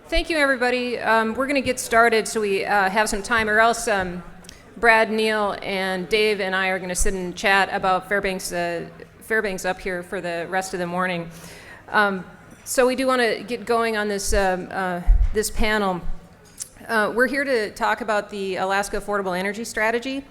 Thank you, everybody. We're going to get started so we have some time, or else Brad, Neil, and Dave and I are going to sit and chat about Fairbanks up here for the rest of the morning. So we do want to get going on this this panel. We're here to talk about the Alaska Affordable Energy Strategy.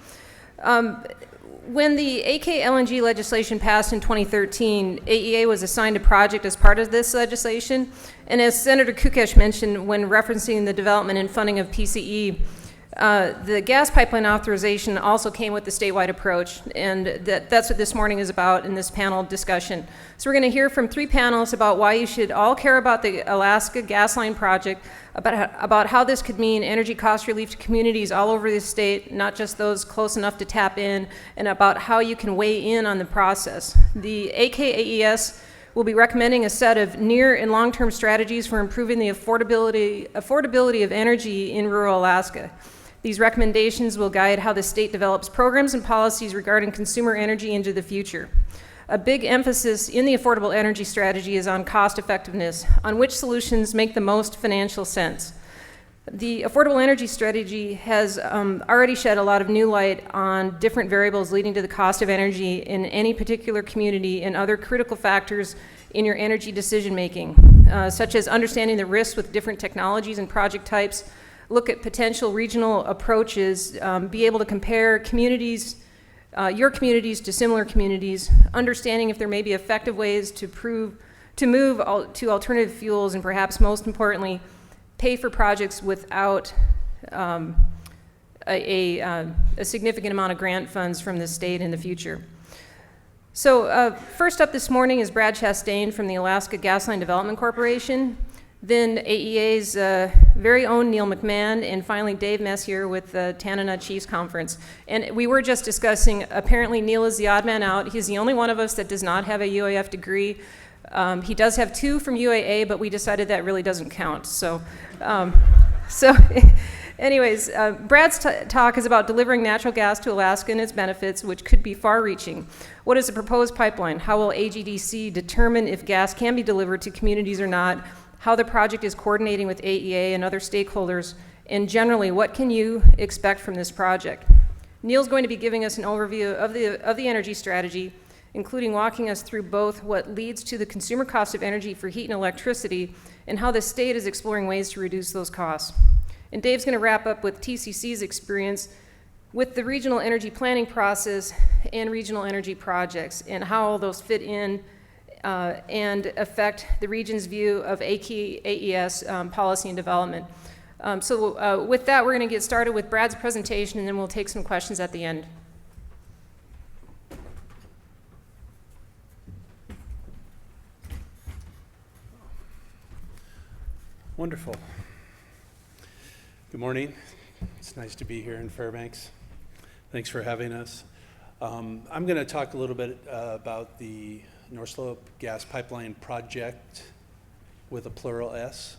When the AK LNG legislation passed in 2013, AEA was assigned a project as part of this legislation. And as Senator Kukesh mentioned when referencing the development and funding of PCE, the gas pipeline authorization also came with the statewide approach, and that's what this morning is about in this panel discussion. So we're going to hear from three panelists about why you should all care about the Alaska Gasline project, about how this could mean energy cost relief to communities all over the state, not just those close enough to tap in, and about how you can weigh in on the process. The AKAES will be recommending a set of near and long-term strategies for improving the affordability of energy in rural Alaska. These recommendations will guide how the state develops programs and policies regarding consumer energy into the future. A big emphasis in the affordable energy strategy is on cost effectiveness, on which solutions make the most financial sense. The affordable energy strategy has already shed a lot of new light on different variables leading to the cost of energy in any particular community and other critical factors in your energy decision making, such as understanding the risks with different technologies and project types, look at potential regional approaches, be able to compare communities, your communities to similar communities, understanding if there may be effective ways to move to alternative fuels, and perhaps most importantly, pay for projects without a significant amount of grant funds from the state in the future. So first up this morning is Brad Chastain from the Alaska Gasline Development Corporation, then AEA's very own Neil McMahon, and finally Dave Messier with the Tanana Chiefs Conference. And we were just discussing, apparently Neil is the odd man out. He's the only one of us that does not have a UAF degree. He does have two from UAA, but we decided that really doesn't count. So anyways, Brad's talk is about delivering natural gas to Alaska and its benefits, which could be far-reaching. What is the proposed pipeline? How will AGDC determine if gas can be delivered to communities or not? How the project is coordinating with AEA and other stakeholders, and generally, what can you expect from this project? Neil's going to be giving us an overview of the energy strategy, including walking us through both what leads to the consumer cost of energy for heat and electricity and how the state is exploring ways to reduce those costs. And Dave's going to wrap up with TCC's experience with the regional energy planning process and regional energy projects and how all those fit in and affect the region's view of AKAES policy and development. So with that, we're going to get started with Brad's presentation, and then we'll take some questions at the end. Wonderful. Good morning. It's nice to be here in Fairbanks. Thanks for having us. I'm going to talk a little bit about the North Slope Gas Pipeline Project with a plural S,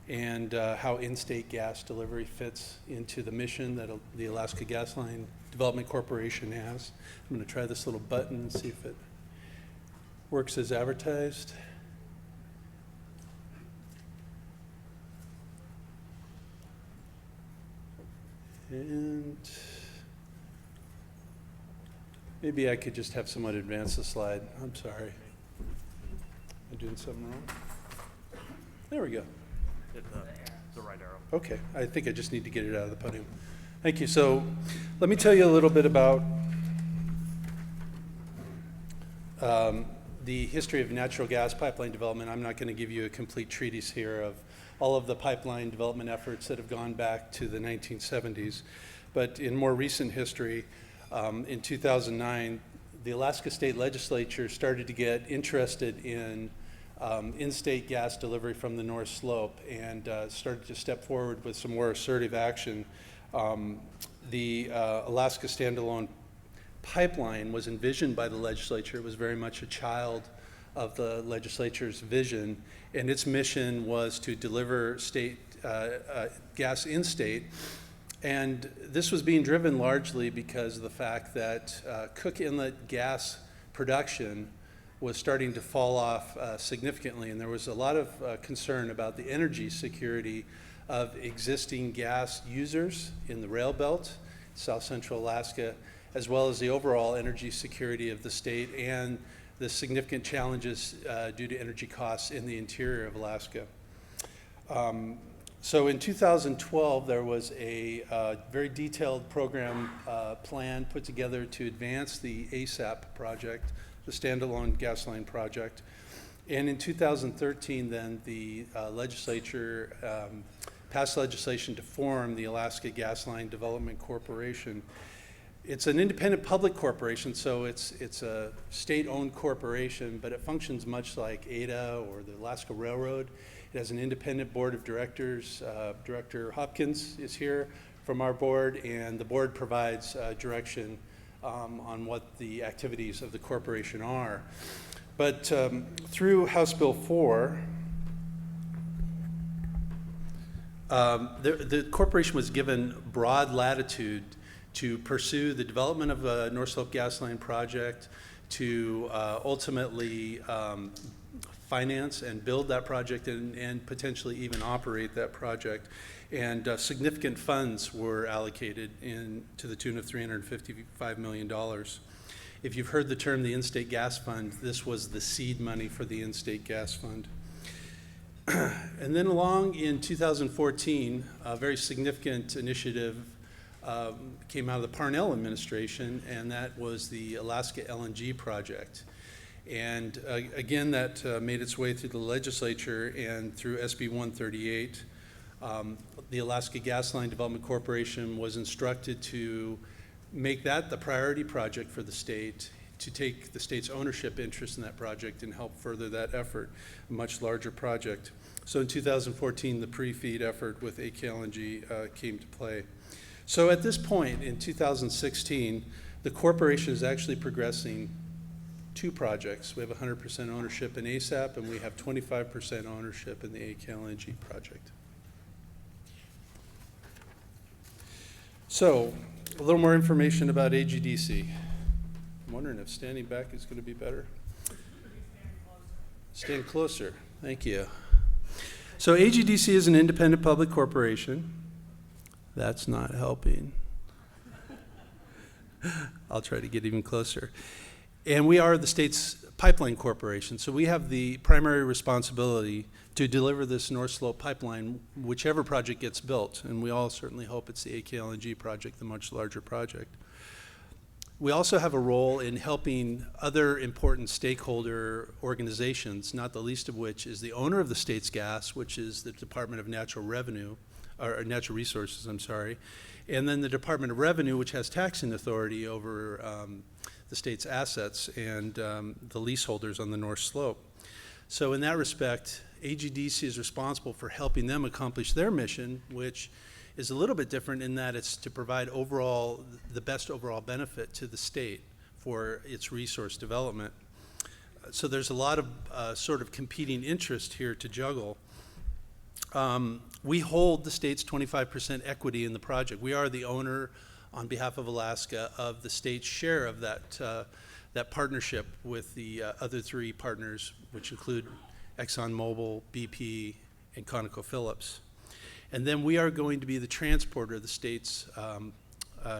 and how in-state gas delivery fits into the mission that the Alaska Gasline Development Corporation has. I'm going to try this little button and see if it works as advertised. And maybe I could just have someone advance the slide. I'm sorry. Am I doing something wrong? There we go. Hit the right arrow. Okay, I think I just need to get it out of the podium. Thank you. So let me tell you a little bit about the history of natural gas pipeline development. I'm not going to give you a complete treatise here of all of the pipeline development efforts that have gone back to the 1970s. But in more recent history, in 2009, the Alaska State Legislature started to get interested in in-state gas delivery from the North Slope and started to step forward with some more assertive action. The Alaska Standalone Pipeline was envisioned by the legislature. It was very much a child of the legislature's vision, and its mission was to deliver state gas in-state. And this was being driven largely because of the fact that Cook Inlet gas production was starting to fall off significantly, and there was a lot of concern about the energy security of existing gas users in the rail belt, South Central Alaska, as well as the overall energy security of the state and the significant challenges due to energy costs in the interior of Alaska. So in 2012, there was a very detailed program plan put together to advance the ASAP project, the standalone Gasline project. And in 2013, then the legislature passed legislation to form the Alaska Gasline Development Corporation. It's an independent public corporation, so it's a state-owned corporation, but it functions much like ADA or the Alaska Railroad. It has an independent board of directors. Director Hopkins is here from our board, and the board provides direction on what the activities of the corporation are. But through House Bill 4, the corporation was given broad latitude to pursue the development of a North Slope Gasline project, to ultimately finance and build that project and potentially even operate that project. And significant funds were allocated to the tune of $355 million. If you've heard the term the In-State Gas Fund, this was the seed money for the In-State Gas Fund. And then along in 2014, a very significant initiative came out of the Parnell administration, and that was the Alaska LNG project. And again, that made its way through the legislature and through SB 138. The Alaska Gasline Development Corporation was instructed to make that the priority project for the state, to take the state's ownership interest in that project and help further that effort, a much larger project. So in 2014, the pre-FEED effort with AKLNG came to play. So at this point in 2016, the corporation is actually progressing two projects. We have 100% ownership in ASAP, and we have 25% ownership in the AKLNG project. So a little more information about AGDC. I'm wondering if standing back is going to be better. Stand closer. Thank you. So AGDC is an independent public corporation. That's not helping. I'll try to get even closer. And we are the state's pipeline corporation, so we have the primary responsibility to deliver this North Slope pipeline, whichever project gets built, and we all certainly hope it's the AKLNG project, the much larger project. We also have a role in helping other important stakeholder organizations, not the least of which is the owner of the state's gas, which is the Department of Natural Resources, and then the Department of Revenue, which has taxing authority over the state's assets and the leaseholders on the North Slope. So in that respect, AGDC is responsible for helping them accomplish their mission, which is a little bit different in that it's to provide the best overall benefit to the state for its resource development. So there's a lot of sort of competing interest here to juggle. We hold the state's 25% equity in the project. We are the owner on behalf of Alaska of the state's share of that partnership with the other three partners, which include ExxonMobil, BP, and ConocoPhillips. And then we are going to be the transporter of the state's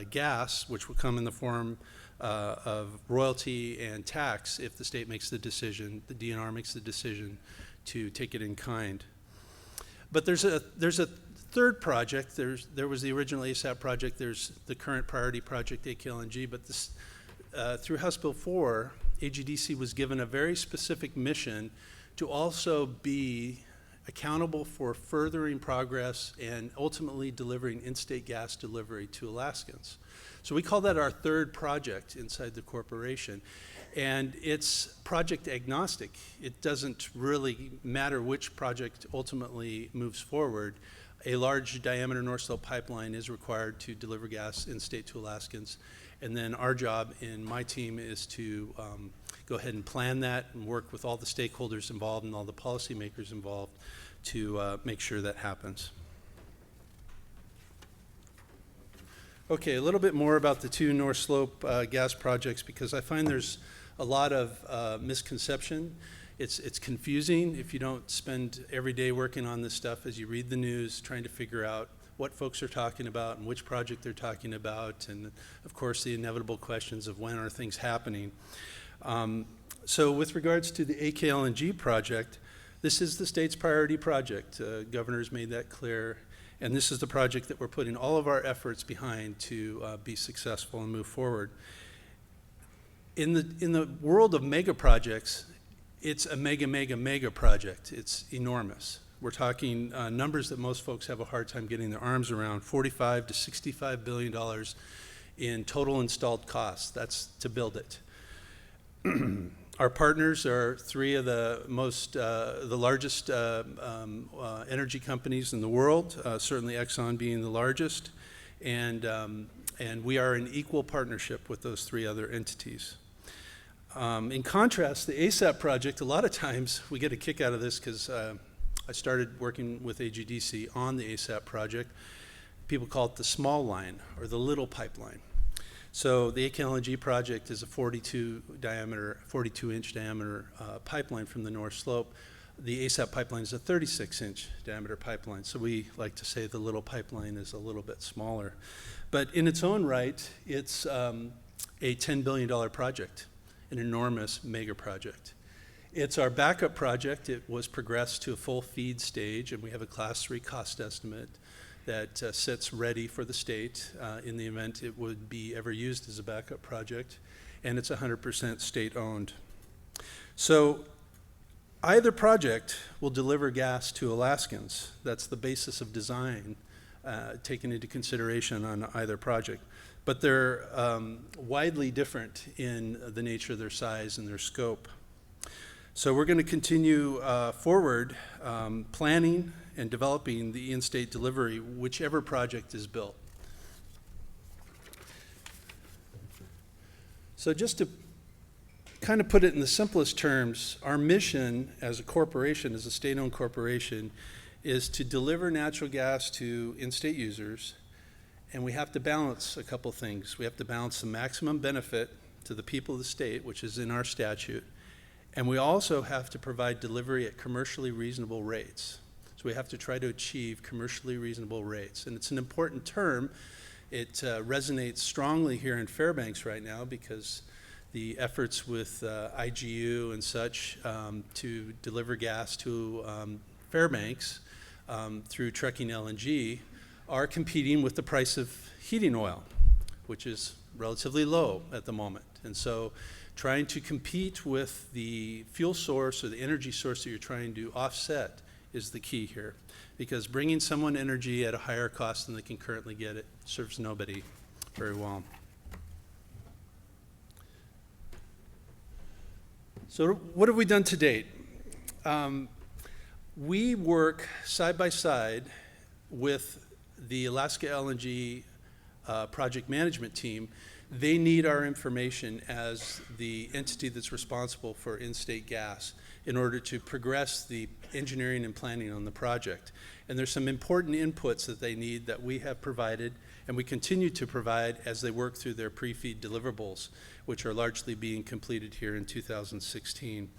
gas, which will come in the form of royalty and tax if the state makes the decision, the DNR makes the decision to take it in kind. But there's a third project. There was the original ASAP project. There's the current priority project, AKLNG. But this, through House Bill 4, AGDC was given a very specific mission to also be accountable for furthering progress and ultimately delivering in-state gas delivery to Alaskans. So we call that our third project inside the corporation. And it's project agnostic. It doesn't really matter which project ultimately moves forward. A large diameter North Slope pipeline is required to deliver gas in-state to Alaskans. And then our job in my team is to go ahead and plan that and work with all the stakeholders involved and all the policymakers involved to make sure that happens. Okay, a little bit more about the two North Slope gas projects, because I find there's a lot of misconception. It's confusing if you don't spend every day working on this stuff as you read the news, trying to figure out what folks are talking about and which project they're talking about, and of course the inevitable questions of when are things happening. So with regards to the AKLNG project, this is the state's priority project. Governor's made that clear, and this is the project that we're putting all of our efforts behind to be successful and move forward. In the world of mega projects, it's a mega project. It's enormous. We're talking numbers that most folks have a hard time getting their arms around, $45 to $65 billion in total installed costs. That's to build it. Our partners are three of the largest energy companies in the world, certainly Exxon being the largest, and we are in equal partnership with those three other entities. In contrast, the ASAP project, a lot of times we get a kick out of this because I started working with AGDC on the ASAP project. People call it the small line or the little pipeline. So the AKLNG project is a 42-inch diameter pipeline from the North Slope. The ASAP pipeline is a 36-inch diameter pipeline. So we like to say the little pipeline is a little bit smaller. But in its own right, it's a $10 billion project, an enormous mega project. It's our backup project. It was progressed to a full FEED stage, and we have a Class 3 cost estimate that sits ready for the state in the event it would be ever used as a backup project, and it's 100% state-owned. So either project will deliver gas to Alaskans. That's the basis of design taken into consideration on either project. But they're widely different in the nature of their size and their scope. So we're going to continue forward planning and developing the in-state delivery, whichever project is built. So just to kind of put it in the simplest terms, our mission as a corporation, as a state-owned corporation, is to deliver natural gas to in-state users, and we have to balance a couple things. We have to balance the maximum benefit to the people of the state, which is in our statute, and we also have to provide delivery at commercially reasonable rates. So we have to try to achieve commercially reasonable rates. And it's an important term. It resonates strongly here in Fairbanks right now because the efforts with IGU and such to deliver gas to Fairbanks through trucking LNG are competing with the price of heating oil, which is relatively low at the moment. And so trying to compete with the fuel source or the energy source that you're trying to offset is the key here, because bringing someone energy at a higher cost than they can currently get it serves nobody very well. So what have we done to date? We work side by side with the Alaska LNG project management team. They need our information as the entity that's responsible for in-state gas in order to progress the engineering and planning on the project. And there's some important inputs that they need that we have provided and we continue to provide as they work through their pre-FEED deliverables, which are largely being completed here in 2016.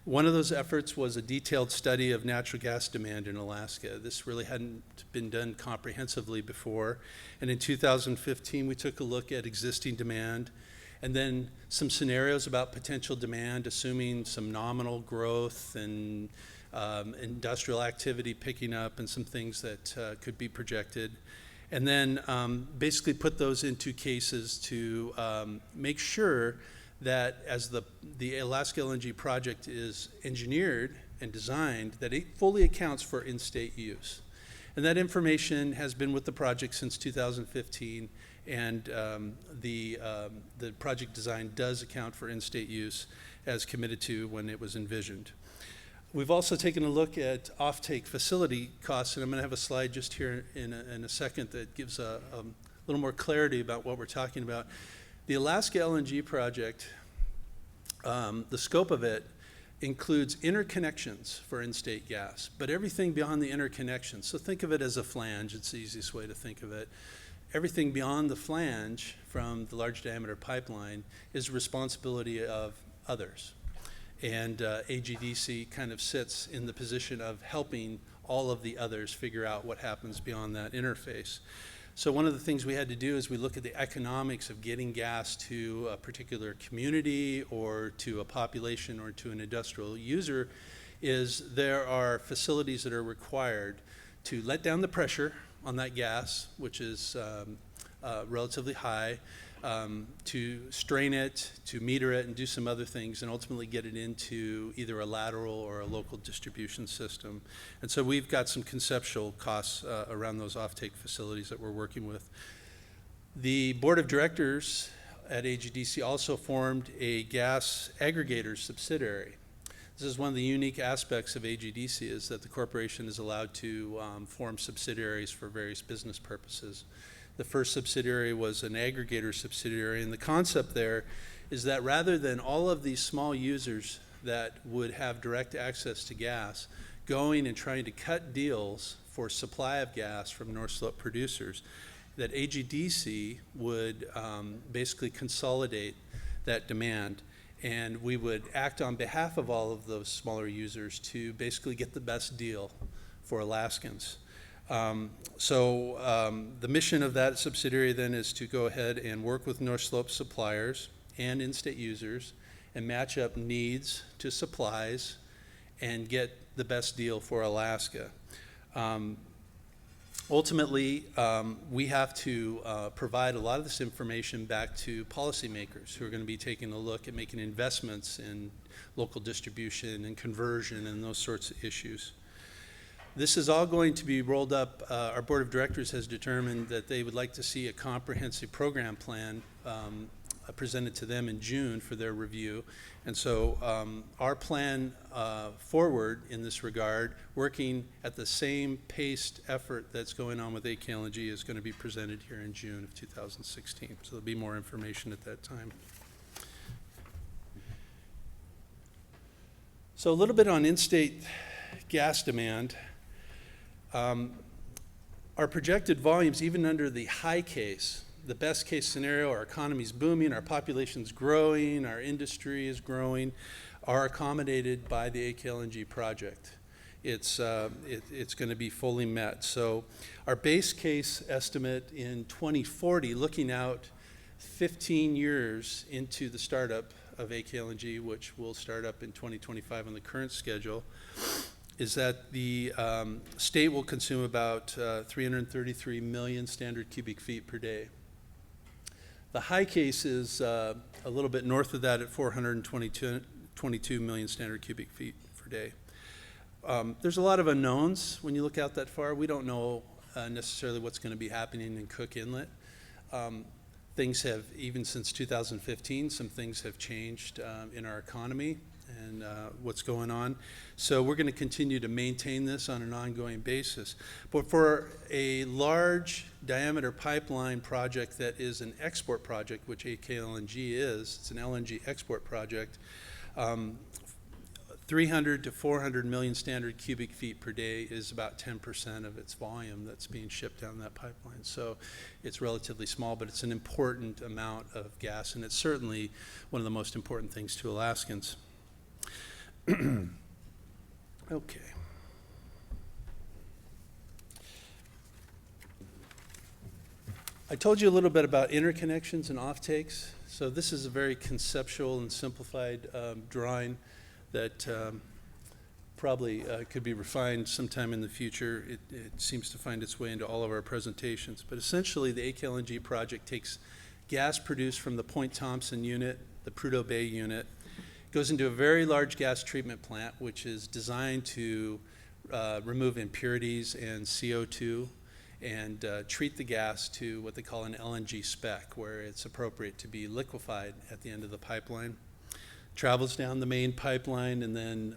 One of those efforts was a detailed study of natural gas demand in Alaska. This really hadn't been done comprehensively before. And in 2015, we took a look at existing demand and then some scenarios about potential demand, assuming some nominal growth and industrial activity picking up and some things that could be projected. And then basically put those into cases to make sure that as the Alaska LNG project is engineered and designed, that it fully accounts for in-state use. And that information has been with the project since 2015, and the project design does account for in-state use as committed to when it was envisioned. We've also taken a look at offtake facility costs, and I'm going to have a slide just here in a second that gives a little more clarity about what we're talking about. The Alaska LNG project, the scope of it includes interconnections for in-state gas, but everything beyond the interconnections, so think of it as a flange, it's the easiest way to think of it. Everything beyond the flange from the large diameter pipeline is responsibility of others. And AGDC kind of sits in the position of helping all of the others figure out what happens beyond that interface. So one of the things we had to do is we look at the economics of getting gas to a particular community or to a population or to an industrial user. Is there are facilities that are required to let down the pressure on that gas, which is relatively high, to strain it, to meter it, and do some other things, and ultimately get it into either a lateral or a local distribution system. And so we've got some conceptual costs around those offtake facilities that we're working with. The board of directors at AGDC also formed a gas aggregator subsidiary. This is one of the unique aspects of AGDC, is that the corporation is allowed to form subsidiaries for various business purposes. The first subsidiary was an aggregator subsidiary, and the concept there is that rather than all of these small users that would have direct access to gas going and trying to cut deals for supply of gas from North Slope producers, that AGDC would basically consolidate that demand, and we would act on behalf of all of those smaller users to basically get the best deal for Alaskans. The mission of that subsidiary then is to go ahead and work with North Slope suppliers and in-state users and match up needs to supplies and get the best deal for Alaska. Ultimately, we have to provide a lot of this information back to policymakers who are going to be taking a look at making investments in local distribution and conversion and those sorts of issues. This is all going to be rolled up. Our board of directors has determined that they would like to see a comprehensive program plan presented to them in June for their review. And so our plan forward in this regard, working at the same paced effort that's going on with AKLNG, is going to be presented here in June of 2016. So there'll be more information at that time. So a little bit on in-state gas demand. Our projected volumes, even under the high case, the best case scenario, our economy's booming, our population's growing, our industry is growing, are accommodated by the AKLNG project. It's going to be fully met. So our base case estimate in 2040, looking out 15 years into the startup of AKLNG, which will start up in 2025 on the current schedule, is that the state will consume about 333 million standard cubic feet per day. The high case is a little bit north of that at 422 million standard cubic feet per day. There's a lot of unknowns when you look out that far. We don't know necessarily what's going to be happening in Cook Inlet. Things have, even since 2015, some things have changed in our economy and what's going on. So we're going to continue to maintain this on an ongoing basis. But for a large diameter pipeline project that is an export project, which AKLNG is, it's an LNG export project, 300 to 400 million standard cubic feet per day is about 10% of its volume that's being shipped down that pipeline. So it's relatively small, but it's an important amount of gas, and it's certainly one of the most important things to Alaskans. Okay. I told you a little bit about interconnections and offtakes. So this is a very conceptual and simplified drawing that probably could be refined sometime in the future. It seems to find its way into all of our presentations. But essentially, the AKLNG project takes gas produced from the Point Thompson unit, the Prudhoe Bay unit, goes into a very large gas treatment plant, which is designed to remove impurities and CO2 and treat the gas to what they call an LNG spec, where it's appropriate to be liquefied at the end of the pipeline. Travels down the main pipeline, and then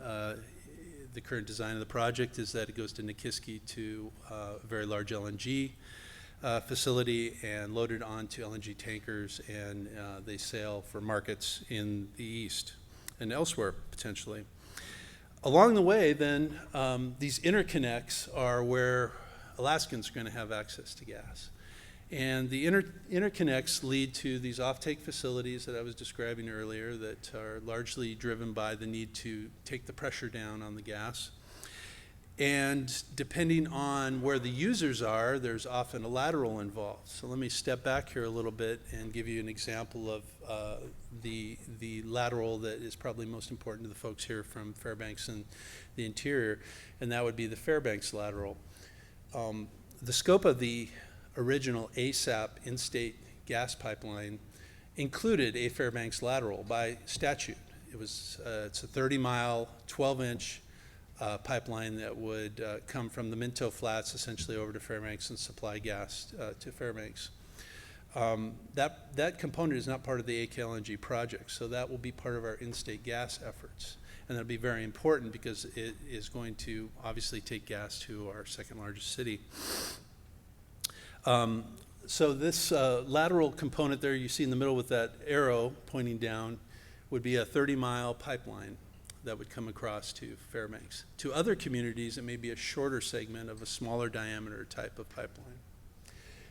the current design of the project is that it goes to Nikiski to a very large LNG facility and loaded onto LNG tankers, and they sail for markets in the east and elsewhere, potentially. Along the way, then, these interconnects are where Alaskans are going to have access to gas. And the interconnects lead to these offtake facilities that I was describing earlier that are largely driven by the need to take the pressure down on the gas. And depending on where the users are, there's often a lateral involved. So let me step back here a little bit and give you an example of the lateral that is probably most important to the folks here from Fairbanks and the interior, and that would be the Fairbanks lateral. The scope of the original ASAP in-state gas pipeline included a Fairbanks lateral by statute. It's a 30-mile, 12-inch pipeline that would come from the Minto Flats essentially over to Fairbanks and supply gas to Fairbanks. That component is not part of the AKLNG project, so that will be part of our in-state gas efforts. And that'll be very important because it is going to obviously take gas to our second largest city. So this lateral component there you see in the middle with that arrow pointing down would be a 30-mile pipeline that would come across to Fairbanks. To other communities, it may be a shorter segment of a smaller diameter type of pipeline.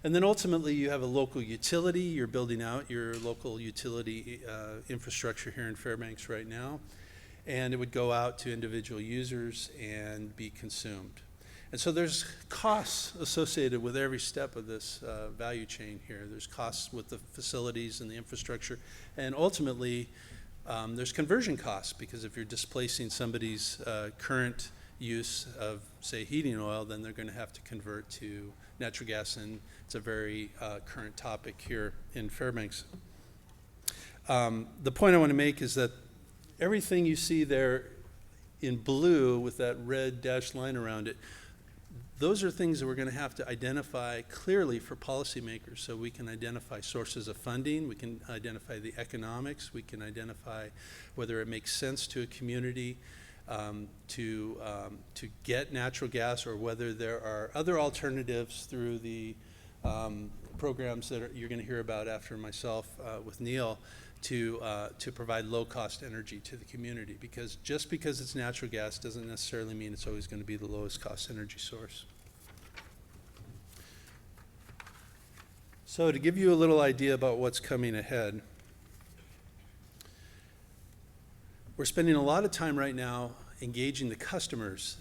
And then ultimately, you have a local utility. You're building out your local utility infrastructure here in Fairbanks right now. And it would go out to individual users and be consumed. And so there's costs associated with every step of this value chain here. There's costs with the facilities and the infrastructure. And ultimately, there's conversion costs, because if you're displacing somebody's current use of, say, heating oil, then they're going to have to convert to natural gas, and it's a very current topic here in Fairbanks. The point I want to make is that everything you see there in blue with that red dashed line around it, those are things that we're going to have to identify clearly for policymakers, so we can identify sources of funding, we can identify the economics, we can identify whether it makes sense to a community to get natural gas, or whether there are other alternatives through the programs that you're going to hear about after myself with Neil to provide low-cost energy to the community. Because just because it's natural gas doesn't necessarily mean it's always going to be the lowest cost energy source. So to give you a little idea about what's coming ahead, we're spending a lot of time right now engaging the customers,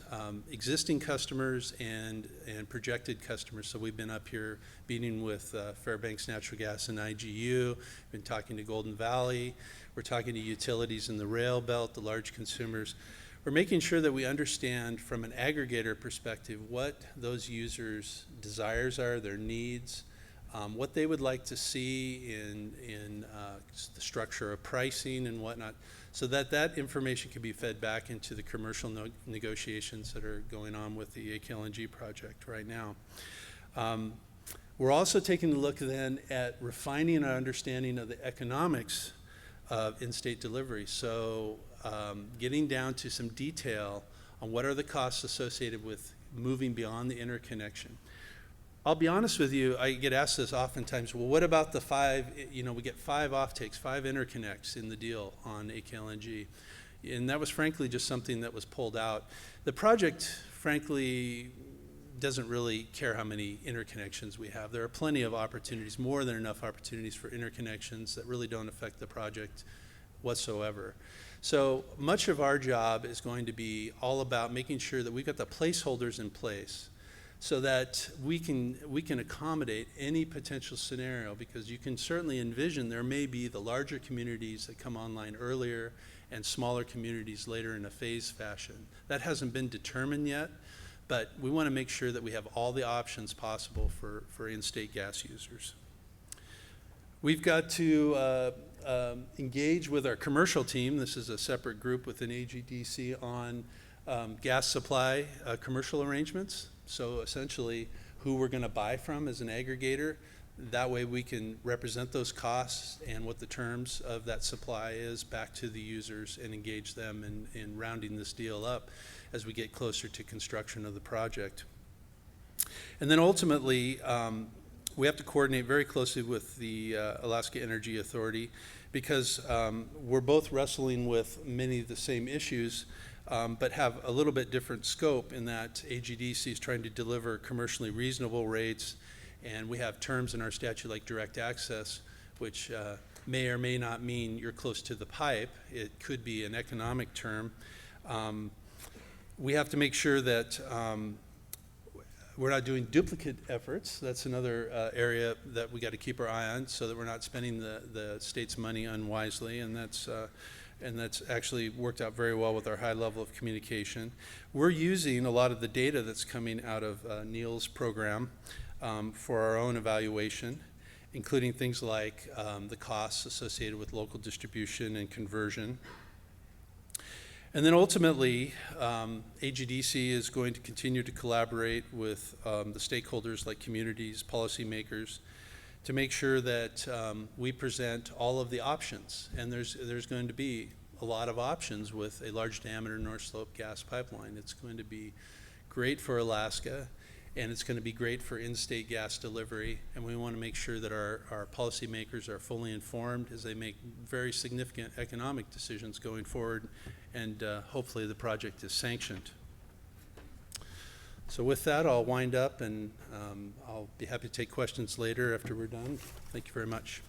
existing customers and projected customers. So we've been up here meeting with Fairbanks Natural Gas and IGU, been talking to Golden Valley, we're talking to utilities in the rail belt, the large consumers. We're making sure that we understand from an aggregator perspective what those users' desires are, their needs, what they would like to see in the structure of pricing and whatnot, so that that information can be fed back into the commercial negotiations that are going on with the AKLNG project right now. We're also taking a look then at refining our understanding of the economics of in-state delivery. So getting down to some detail on what are the costs associated with moving beyond the interconnection. I'll be honest with you, I get asked this oftentimes, well, what about the we get 5 offtakes, 5 interconnects in the deal on AKLNG. And that was frankly just something that was pulled out. The project, frankly, doesn't really care how many interconnections we have. There are plenty of opportunities, more than enough opportunities for interconnections that really don't affect the project whatsoever. So much of our job is going to be all about making sure that we've got the placeholders in place, so that we can accommodate any potential scenario, because you can certainly envision there may be the larger communities that come online earlier and smaller communities later in a phased fashion. That hasn't been determined yet, but we want to make sure that we have all the options possible for in-state gas users. We've got to engage with our commercial team. This is a separate group within AGDC on gas supply commercial arrangements. So essentially, who we're going to buy from as an aggregator. That way we can represent those costs and what the terms of that supply is back to the users and engage them in rounding this deal up as we get closer to construction of the project. And then ultimately, we have to coordinate very closely with the Alaska Energy Authority, because we're both wrestling with many of the same issues, but have a little bit different scope in that AGDC is trying to deliver commercially reasonable rates, And we have terms in our statute like direct access, which may or may not mean you're close to the pipe. It could be an economic term. We have to make sure that we're not doing duplicate efforts. That's another area that we got to keep our eye on, so that we're not spending the state's money unwisely, and that's actually worked out very well with our high level of communication. We're using a lot of the data that's coming out of Neil's program for our own evaluation, including things like the costs associated with local distribution and conversion. And then ultimately, AGDC is going to continue to collaborate with the stakeholders like communities, policymakers, to make sure that we present all of the options. And there's going to be a lot of options with a large diameter North Slope gas pipeline. It's going to be great for Alaska, and it's going to be great for in-state gas delivery, and we want to make sure that our policymakers are fully informed as they make very significant economic decisions going forward, and hopefully the project is sanctioned. So with that, I'll wind up, and I'll be happy to take questions later after we're done. Thank you very much.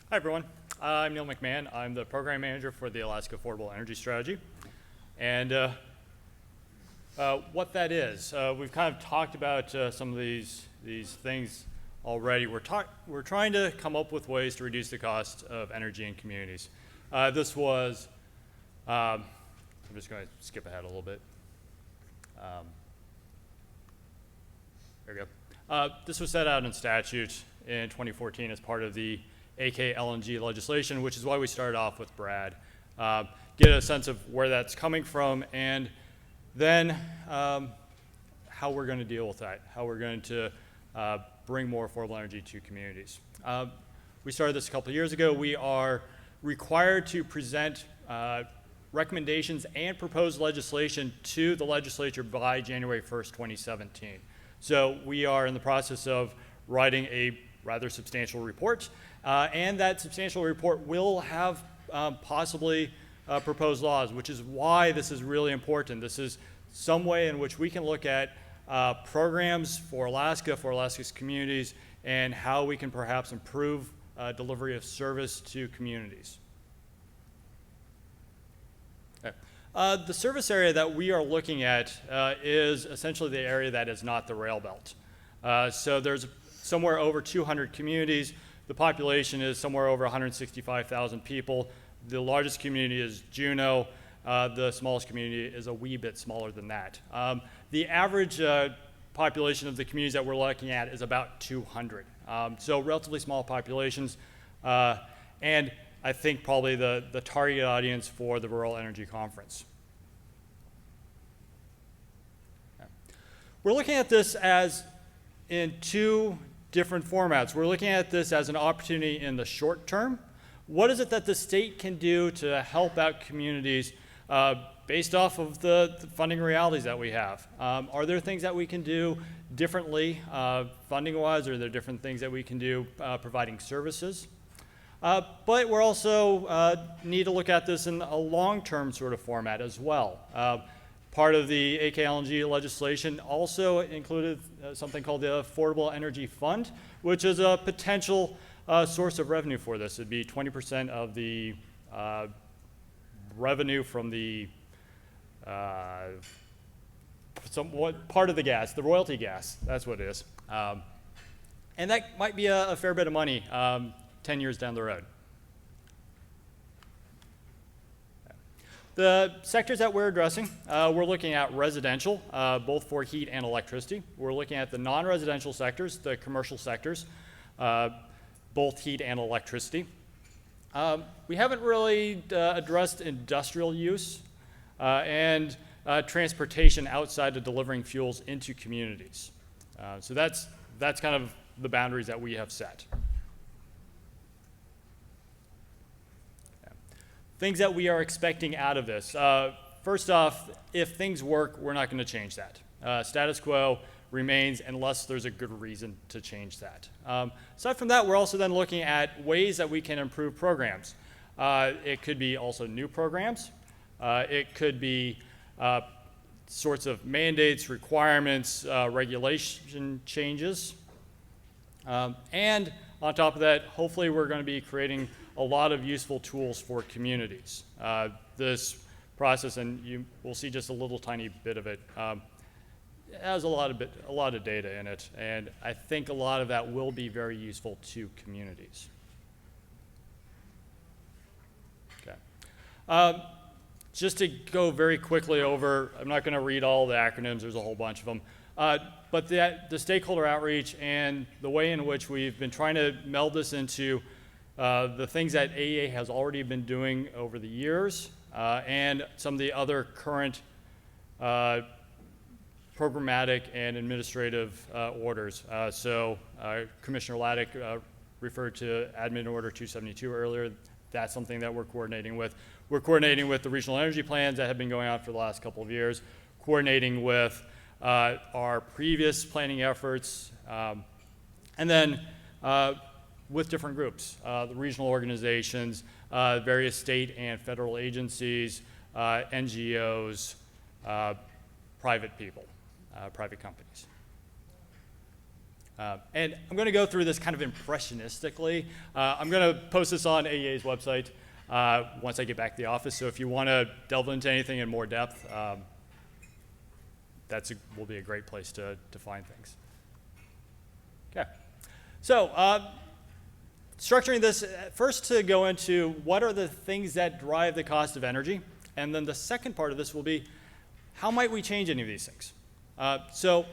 Hi, everyone. I'm Neil McMahon. I'm the program manager for the Alaska Affordable Energy Strategy. And what that is, we've kind of talked about some of these things already. We're trying to come up with ways to reduce the cost of energy in communities. This was, I'm just going to skip ahead a little bit. There we go. This was set out in statute in 2014 as part of the AK LNG legislation, which is why we started off with Brad. Get a sense of where that's coming from, and then how we're going to deal with that, how we're going to bring more affordable energy to communities. We started this a couple of years ago. We are required to present recommendations and proposed legislation to the legislature by January 1st, 2017. So we are in the process of writing a rather substantial report, and that substantial report will have possibly proposed laws, which is why this is really important. This is some way in which we can look at programs for Alaska's communities, and how we can perhaps improve delivery of service to communities. Okay. The service area that we are looking at is essentially the area that is not the rail belt. So there's somewhere over 200 communities. The population is somewhere over 165,000 people. The largest community is Juneau. The smallest community is a wee bit smaller than that. The average population of the communities that we're looking at is about 200. So relatively small populations, and I think probably the target audience for the Rural Energy Conference. Okay. We're looking at this as in two different formats. We're looking at this as an opportunity in the short term. What is it that the state can do to help out communities based off of the funding realities that we have? Are there things that we can do differently funding-wise? Are there different things that we can do providing services? But we're also need to look at this in a long-term sort of format as well. Part of the AKLNG legislation also included something called the Affordable Energy Fund, which is a potential source of revenue for this. It'd be 20% of the revenue from the somewhat part of the gas, the royalty gas. That's what it is. And that might be a fair bit of money 10 years down the road. The sectors that we're addressing, we're looking at residential, both for heat and electricity. We're looking at the non-residential sectors, the commercial sectors, both heat and electricity. We haven't really addressed industrial use and transportation outside of delivering fuels into communities. So that's kind of the boundaries that we have set. Things that we are expecting out of this. First off, if things work, we're not going to change that. Status quo, remains unless there's a good reason to change that. Aside from that, we're also then looking at ways that we can improve programs. It could be also new programs. It could be sorts of mandates, requirements, regulation changes. And on top of that, hopefully we're going to be creating a lot of useful tools for communities. This process, and you will see just a little tiny bit of it, it has a lot of data in it, and I think a lot of that will be very useful to communities. Okay. Just to go very quickly over, I'm not going to read all the acronyms, there's a whole bunch of them, but the stakeholder outreach and the way in which we've been trying to meld this into the things that AEA has already been doing over the years and some of the other current programmatic and administrative orders. Commissioner Laddick referred to Admin Order 272 earlier. That's something that we're coordinating with. We're coordinating with the regional energy plans that have been going on for the last couple of years, coordinating with our previous planning efforts, and then with different groups, the regional organizations, various state and federal agencies, NGOs, private people, private companies. And I'm going to go through this kind of impressionistically. I'm going to post this on AEA's website once I get back to the office. So if you want to delve into anything in more depth, will be a great place to find things. Okay. So structuring this, first to go into what are the things that drive the cost of energy. And then the second part of this will be how might we change any of these things? So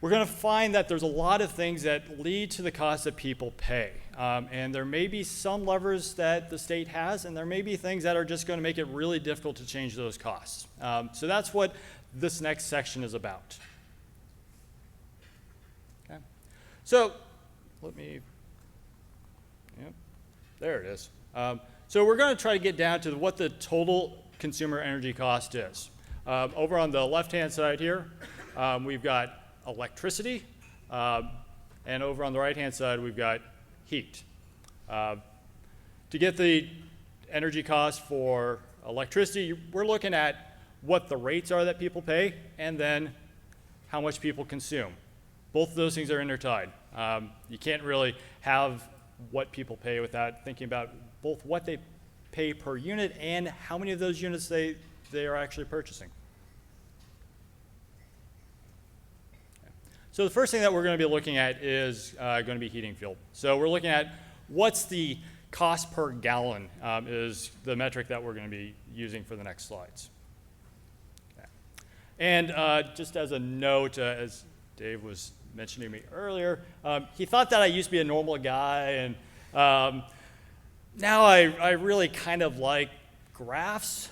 we're going to find that there's a lot of things that lead to the cost that people pay. And there may be some levers that the state has, and there may be things that are just going to make it really difficult to change those costs. So that's what this next section is about. Okay. So let me, yep, there it is. So we're going to try to get down to what the total consumer energy cost is. Over on the left-hand side here, we've got electricity, and over on the right-hand side, we've got heat. To get the energy cost for electricity, we're looking at what the rates are that people pay, and then how much people consume. Both of those things are intertied. You can't really have what people pay without thinking about both what they pay per unit and how many of those units they are actually purchasing. So the first thing that we're going to be looking at is going to be heating fuel. So we're looking at what's the cost per gallon is the metric that we're going to be using for the next slides. Okay. And just as a note, as Dave was mentioning to me earlier, he thought that I used to be a normal guy, and now I really kind of like graphs.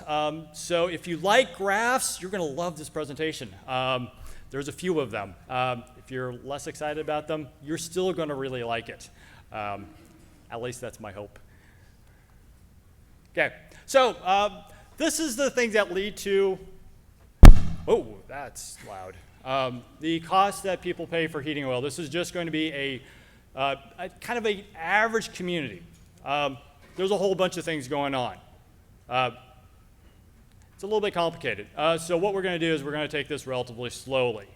So if you like graphs, you're going to love this presentation. There's a few of them. If you're less excited about them, you're still going to really like it. At least that's my hope. Okay, so this is the things that lead to, oh, that's loud. The cost that people pay for heating oil. This is just going to be a kind of an average community. There's a whole bunch of things going on. It's a little bit complicated. So what we're going to do is we're going to take this relatively slowly.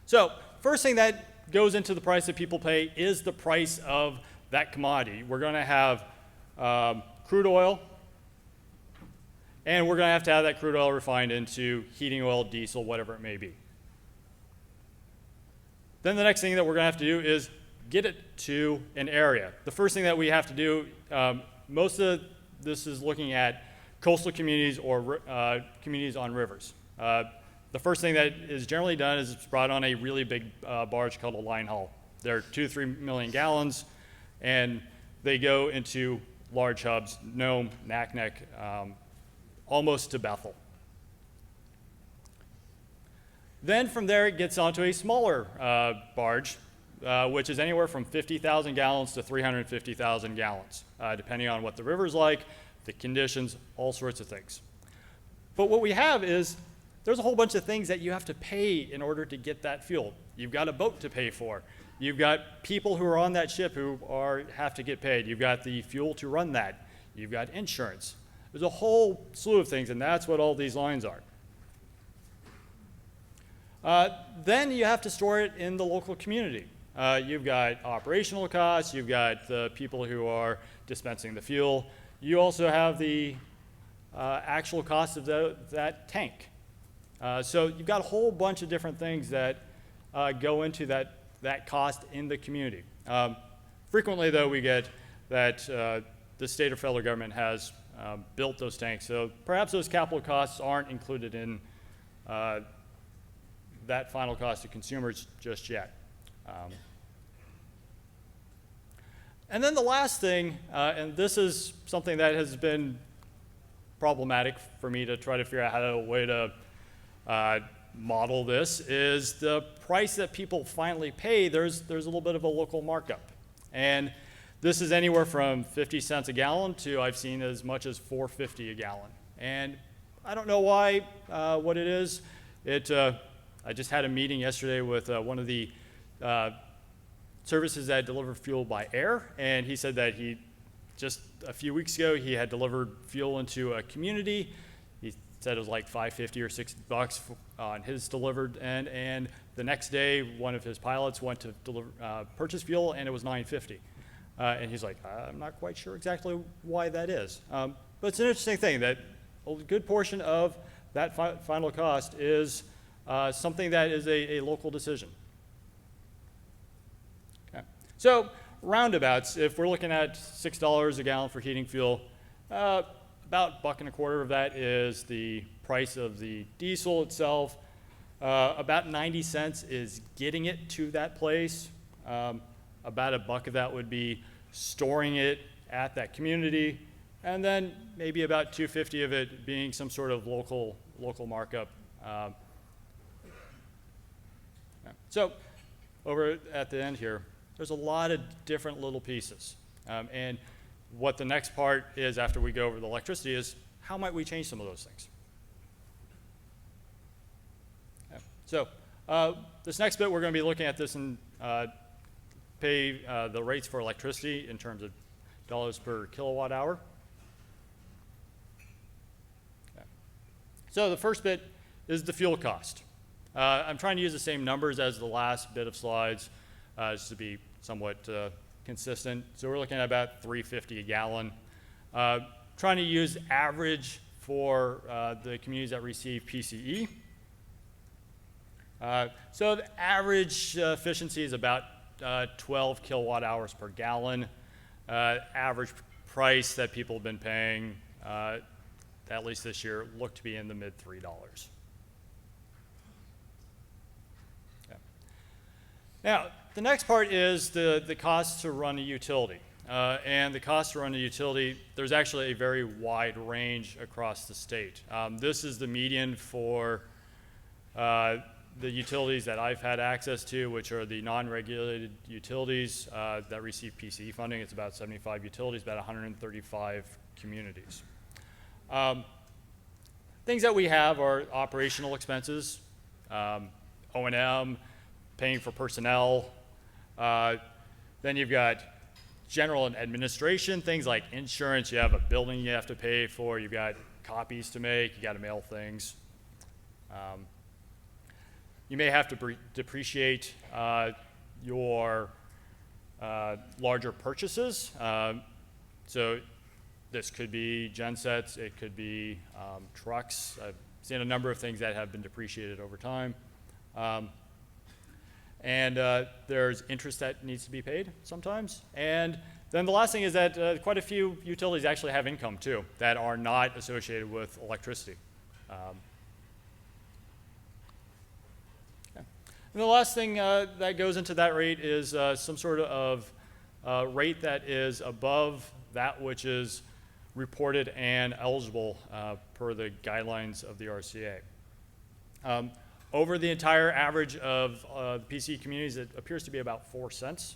So first thing that goes into the price that people pay is the price of that commodity. We're going to have crude oil, and we're going to have that crude oil refined into heating oil, diesel, whatever it may be. Then the next thing that we're going to have to do is get it to an area. The first thing that we have to do, most of this is looking at coastal communities or communities on rivers. The first thing that is generally done is it's brought on a really big barge called a line haul. They're 2 to 3 million gallons, and they go into large hubs, Nome, Naknek, almost to Bethel. Then from there it gets onto a smaller barge, which is anywhere from 50,000 gallons to 350,000 gallons, depending on what the river's like, the conditions, all sorts of things. But what we have is there's a whole bunch of things that you have to pay in order to get that fuel. You've got a boat to pay for. You've got people who are on that ship who have to get paid. You've got the fuel to run that. You've got insurance. There's a whole slew of things, and that's what all these lines are. Then you have to store it in the local community. You've got operational costs. You've got the people who are dispensing the fuel. You also have the actual cost of that tank. So you've got a whole bunch of different things that go into that cost in the community. Frequently, though, we get that the state or federal government has built those tanks, so perhaps those capital costs aren't included in that final cost to consumers just yet. And then the last thing, and this is something that has been problematic for me to try to figure out a way to model this, is the price that people finally pay. There's a little bit of a local markup. And this is anywhere from 50 cents a gallon to I've seen as much as $4.50 a gallon. And I don't know why, what it is. I just had a meeting yesterday with one of the services that deliver fuel by air, and he said that just a few weeks ago, he had delivered fuel into a community. He said it was like $5.50 or $6 on his delivered end, and the next day, one of his pilots went to purchase fuel, and it was $9.50. And he's like, I'm not quite sure exactly why that is. But it's an interesting thing that a good portion of that final cost is something that is a local decision. Okay. So roundabouts, if we're looking at $6 a gallon for heating fuel, about $1.25 of that is the price of the diesel itself. About 90 cents is getting it to that place. About $1 of that would be storing it at that community, and then maybe about $2.50 of it being some sort of local markup. So over at the end here, there's a lot of different little pieces. And what the next part is after we go over the electricity is how might we change some of those things? Okay. So this next bit, we're going to be looking at this and pay the rates for electricity in terms of dollars per kilowatt hour. Okay. So the first bit is the fuel cost. I'm trying to use the same numbers as the last bit of slides just to be somewhat consistent. So we're looking at about $3.50 a gallon. Trying to use average for the communities that receive PCE. So the average efficiency is about 12 kilowatt hours per gallon. Average price that people have been paying, at least this year, look to be in the mid $3. Now, the next part is the cost to run a utility. And the cost to run a utility, there's actually a very wide range across the state. This is the median for the utilities that I've had access to, which are the non-regulated utilities that receive PCE funding. It's about 75 utilities, about 135 communities. Things that we have are operational expenses, O&M, paying for personnel. Then you've got general and administration, things like insurance. You have a building you have to pay for. You've got copies to make. You got to mail things. You may have to depreciate your larger purchases. So this could be gensets. It could be trucks. I've seen a number of things that have been depreciated over time. And there's interest that needs to be paid sometimes. And then the last thing is that quite a few utilities actually have income too that are not associated with electricity. And the last thing that goes into that rate is some sort of rate that is above that which is reported and eligible per the guidelines of the RCA. Over the entire average of the PCE communities, it appears to be about 4 cents,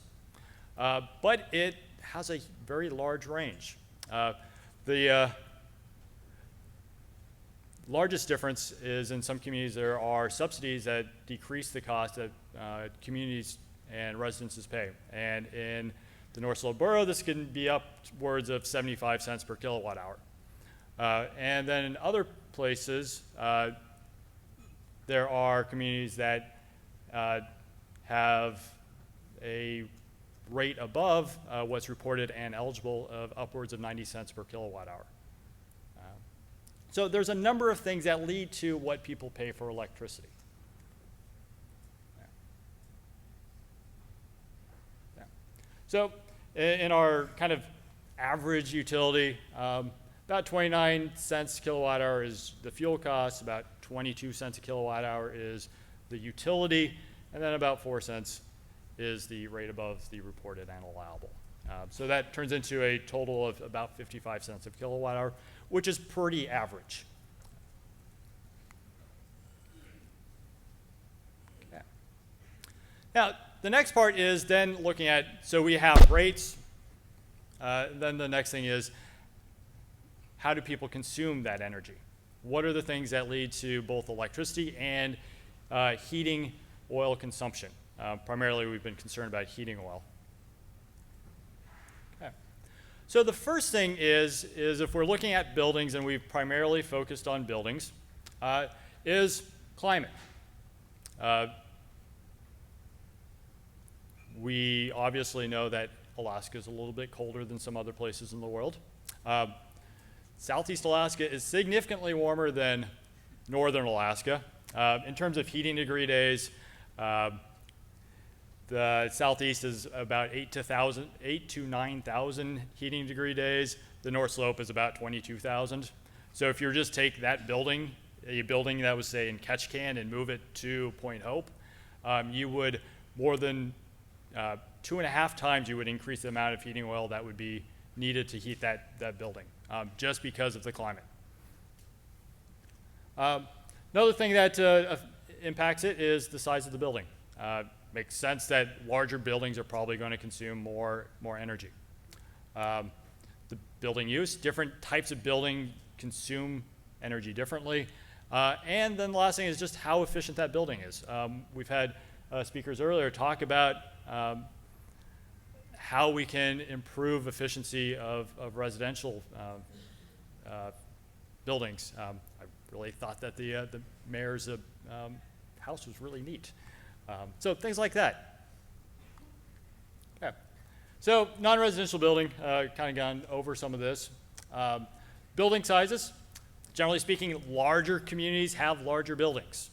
but it has a very large range. The largest difference is in some communities there are subsidies that decrease the cost that communities and residences pay. And in the North Slope Borough, this can be upwards of 75 cents per kilowatt hour. And then in other places, there are communities that have a rate above what's reported and eligible of upwards of 90 cents per kilowatt hour. So there's a number of things that lead to what people pay for electricity. Yeah. So in our kind of average utility, about 29 cents a kilowatt hour is the fuel cost, about 22 cents a kilowatt hour is the utility, and then about 4 cents is the rate above the reported and allowable. So that turns into a total of about 55 cents a kilowatt hour, which is pretty average. Okay. Now, the next part is then looking at, so we have rates, then the next thing is, how do people consume that energy? What are the things that lead to both electricity and heating oil consumption? Primarily, we've been concerned about heating oil. Okay. So the first thing is if we're looking at buildings, and we've primarily focused on buildings, is climate. We obviously know that Alaska is a little bit colder than some other places in the world. Southeast Alaska is significantly warmer than northern Alaska. In terms of heating degree days, the Southeast is about 8,000 to 9,000 heating degree days. The North Slope is about 22,000. So if you just take that building, a building that was, say, in Ketchikan, and move it to Point Hope, you would more than 2.5 times you would increase the amount of heating oil that would be needed to heat that building, just because of the climate. Another thing that impacts it is the size of the building. Makes sense that larger buildings are probably going to consume more energy. The building use, different types of building consume energy differently. And then the last thing is just how efficient that building is. We've had speakers earlier talk about how we can improve efficiency of residential buildings. I really thought that the mayor's house was really neat. So things like that. Okay. So non-residential building, kind of gone over some of this. Building sizes, generally speaking, larger communities have larger buildings.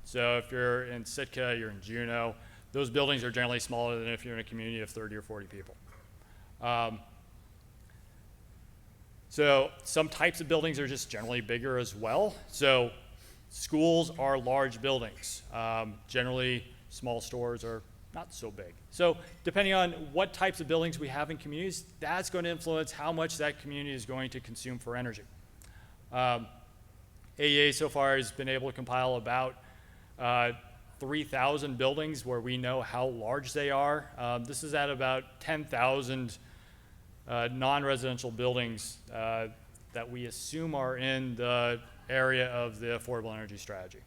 So if you're in Sitka, you're in Juneau, those buildings are generally smaller than if you're in a community of 30 or 40 people. So some types of buildings are just generally bigger as well. So schools are large buildings. Generally, small stores are not so big. So depending on what types of buildings we have in communities, that's going to influence how much that community is going to consume for energy. AEA so far has been able to compile about 3,000 buildings where we know how large they are. This is at about 10,000 non-residential buildings that we assume are in the area of the affordable energy strategy.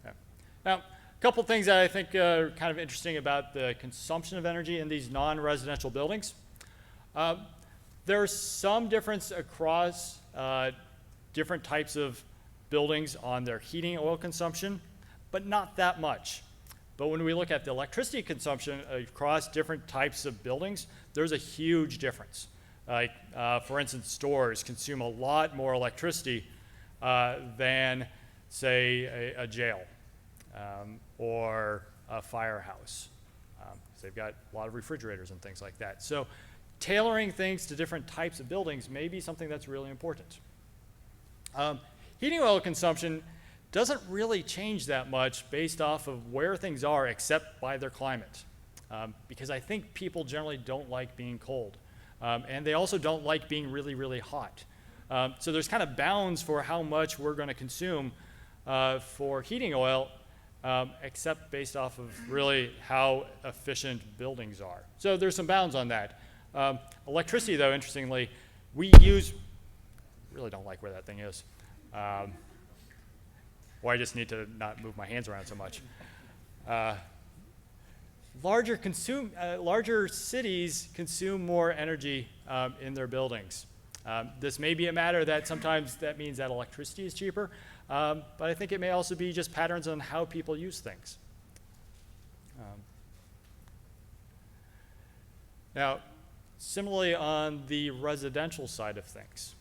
Okay. Now, a couple things that I think are kind of interesting about the consumption of energy in these non-residential buildings. There's some difference across different types of buildings on their heating oil consumption, but not that much. But when we look at the electricity consumption across different types of buildings, there's a huge difference. Like, for instance, stores consume a lot more electricity than, say, a jail or a firehouse. So they've got a lot of refrigerators and things like that. So tailoring things to different types of buildings may be something that's really important. Heating oil consumption doesn't really change that much based off of where things are except by their climate. Because I think people generally don't like being cold. And they also don't like being really, really hot. So there's kind of bounds for how much we're going to consume for heating oil, except based off of really how efficient buildings are. So there's some bounds on that. Electricity, though, interestingly, we use, really don't like where that thing is. Or I just need to not move my hands around so much. Larger cities consume more energy in their buildings. This may be a matter that sometimes that means that electricity is cheaper, but I think it may also be just patterns on how people use things. Now, similarly on the residential side of things,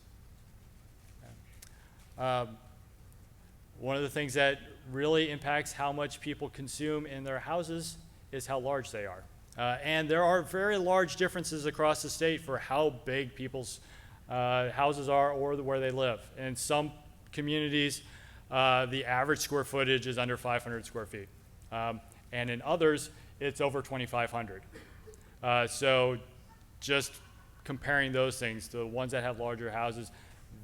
one of the things that really impacts how much people consume in their houses is how large they are. And there are very large differences across the state for how big people's houses are or where they live. In some communities, the average square footage is under 500 square feet. And in others, it's over 2,500. So just comparing those things, the ones that have larger houses,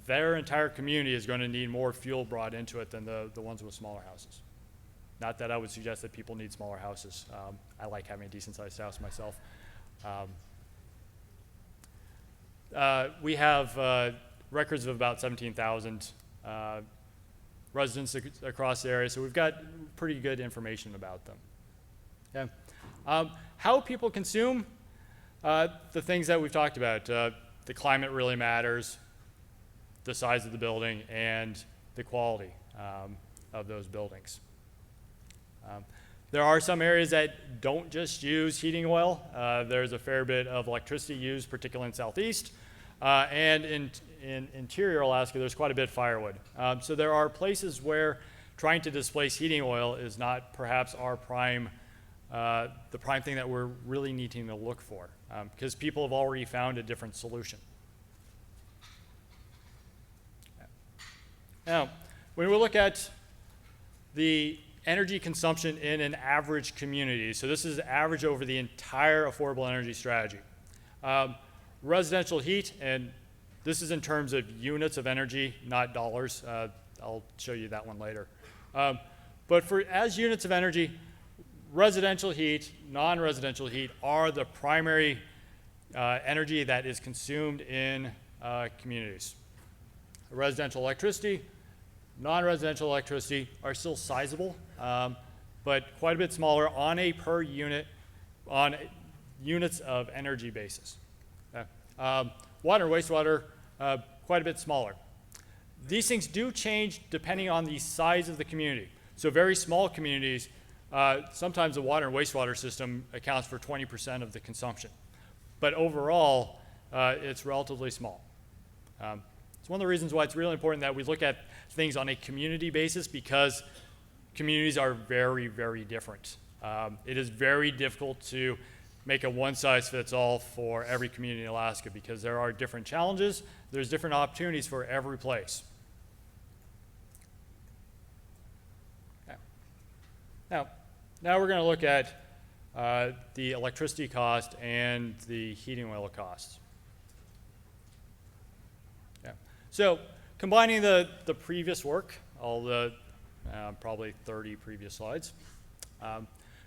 their entire community is going to need more fuel brought into it than the ones with smaller houses. Not that I would suggest that people need smaller houses. I like having a decent-sized house myself. We have records of about 17,000 residents across the area, so we've got pretty good information about them. Okay. How people consume the things that we've talked about. The climate really matters, the size of the building, and the quality of those buildings. There are some areas that don't just use heating oil. There's a fair bit of electricity used, particularly in Southeast. And in interior Alaska, there's quite a bit of firewood. So there are places where trying to displace heating oil is not perhaps our the prime thing that we're really needing to look for, because people have already found a different solution. Now, when we look at the energy consumption in an average community, so this is average over the entire affordable energy strategy. Residential heat, and this is in terms of units of energy, not dollars. I'll show you that one later. But as units of energy, residential heat, non-residential heat are the primary energy that is consumed in communities. Residential electricity, non-residential electricity are still sizable, but quite a bit smaller on a per unit, on units of energy basis. Water and wastewater, quite a bit smaller. These things do change depending on the size of the community. So very small communities, sometimes the water and wastewater system accounts for 20% of the consumption. But overall, it's relatively small. It's one of the reasons why it's really important that we look at things on a community basis, because communities are very, very different. It is very difficult to make a one-size-fits-all for every community in Alaska, because there are different challenges, there's different opportunities for every place. Okay. Now we're going to look at the electricity cost and the heating oil costs. Yeah. So combining the previous work, all the probably 30 previous slides,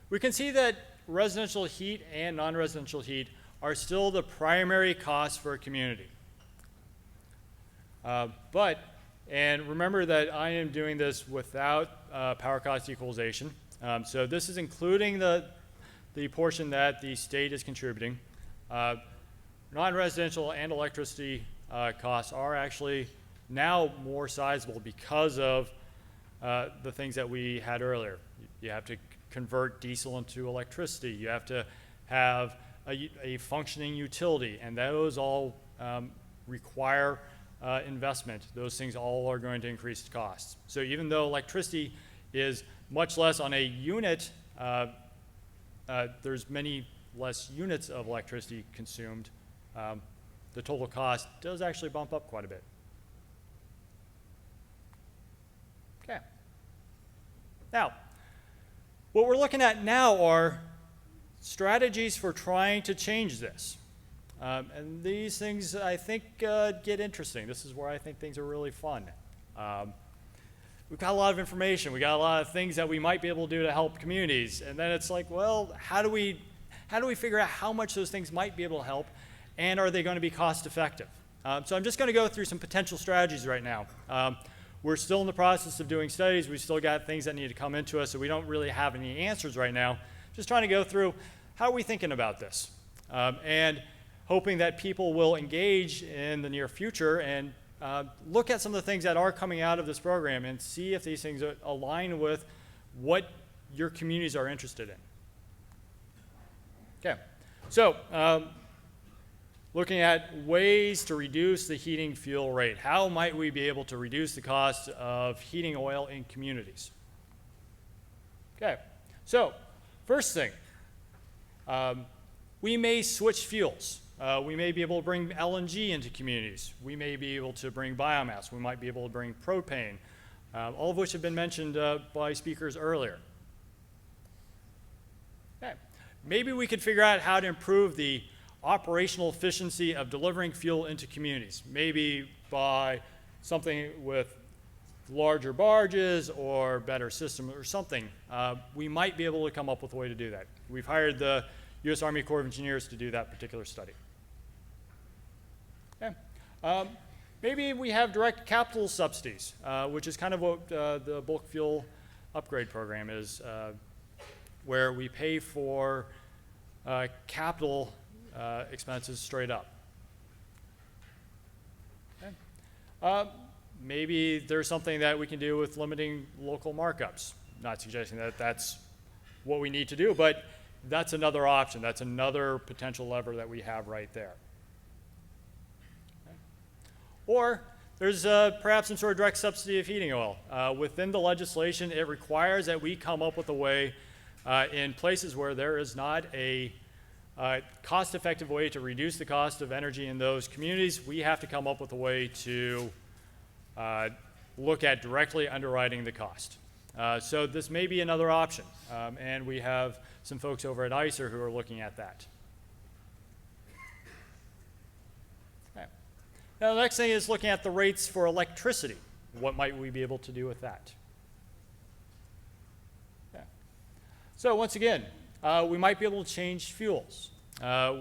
we can see that residential heat and non-residential heat are still the primary cost for a community. And remember that I am doing this without power cost equalization. So this is including the portion that the state is contributing. Non-residential and electricity costs are actually now more sizable because of the things that we had earlier. You have to convert diesel into electricity. You have to have a functioning utility, and those all require investment. Those things all are going to increase costs. So even though electricity is much less on a unit, there's many less units of electricity consumed, the total cost does actually bump up quite a bit. Okay. Now, what we're looking at now are strategies for trying to change this. And these things, I think, get interesting. This is where I think things are really fun. We've got a lot of information. We got a lot of things that we might be able to do to help communities. And then it's like, well, how do we figure out how much those things might be able to help, and are they going to be cost effective? So I'm just going to go through some potential strategies right now. We're still in the process of doing studies. We've still got things that need to come into us, so we don't really have any answers right now. Just trying to go through how are we thinking about this, and hoping that people will engage in the near future and look at some of the things that are coming out of this program and see if these things align with what your communities are interested in. Okay, so looking at ways to reduce the heating fuel rate. How might we be able to reduce the cost of heating oil in communities? Okay, so first thing, we may switch fuels. We may be able to bring LNG into communities. We may be able to bring biomass. We might be able to bring propane, all of which have been mentioned by speakers earlier. Okay. Maybe we could figure out how to improve the operational efficiency of delivering fuel into communities, maybe by something with larger barges or better system or something. We might be able to come up with a way to do that. We've hired the U.S. Army Corps of Engineers to do that particular study. Okay. Maybe we have direct capital subsidies, which is kind of what the bulk fuel upgrade program is, where we pay for capital expenses straight up. Okay. Maybe there's something that we can do with limiting local markups. Not suggesting that that's what we need to do, but that's another option. That's another potential lever that we have right there. Okay. Or there's perhaps some sort of direct subsidy of heating oil. Within the legislation, it requires that we come up with a way in places where there is not a cost-effective way to reduce the cost of energy in those communities. We have to come up with a way to look at directly underwriting the cost. So this may be another option, and we have some folks over at ICER who are looking at that. Okay. Now the next thing is looking at the rates for electricity. What might we be able to do with that? Okay. So once again, we might be able to change fuels.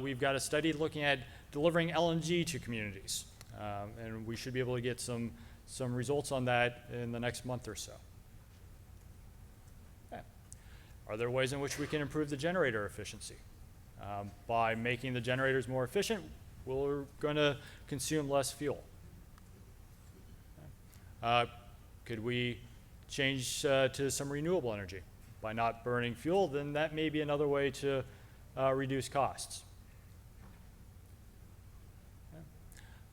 We've got a study looking at delivering LNG to communities, and we should be able to get some results on that in the next month or so. Okay. Are there ways in which we can improve the generator efficiency? By making the generators more efficient, we're going to consume less fuel. Okay. Could we change to some renewable energy? By not burning fuel, then that may be another way to reduce costs.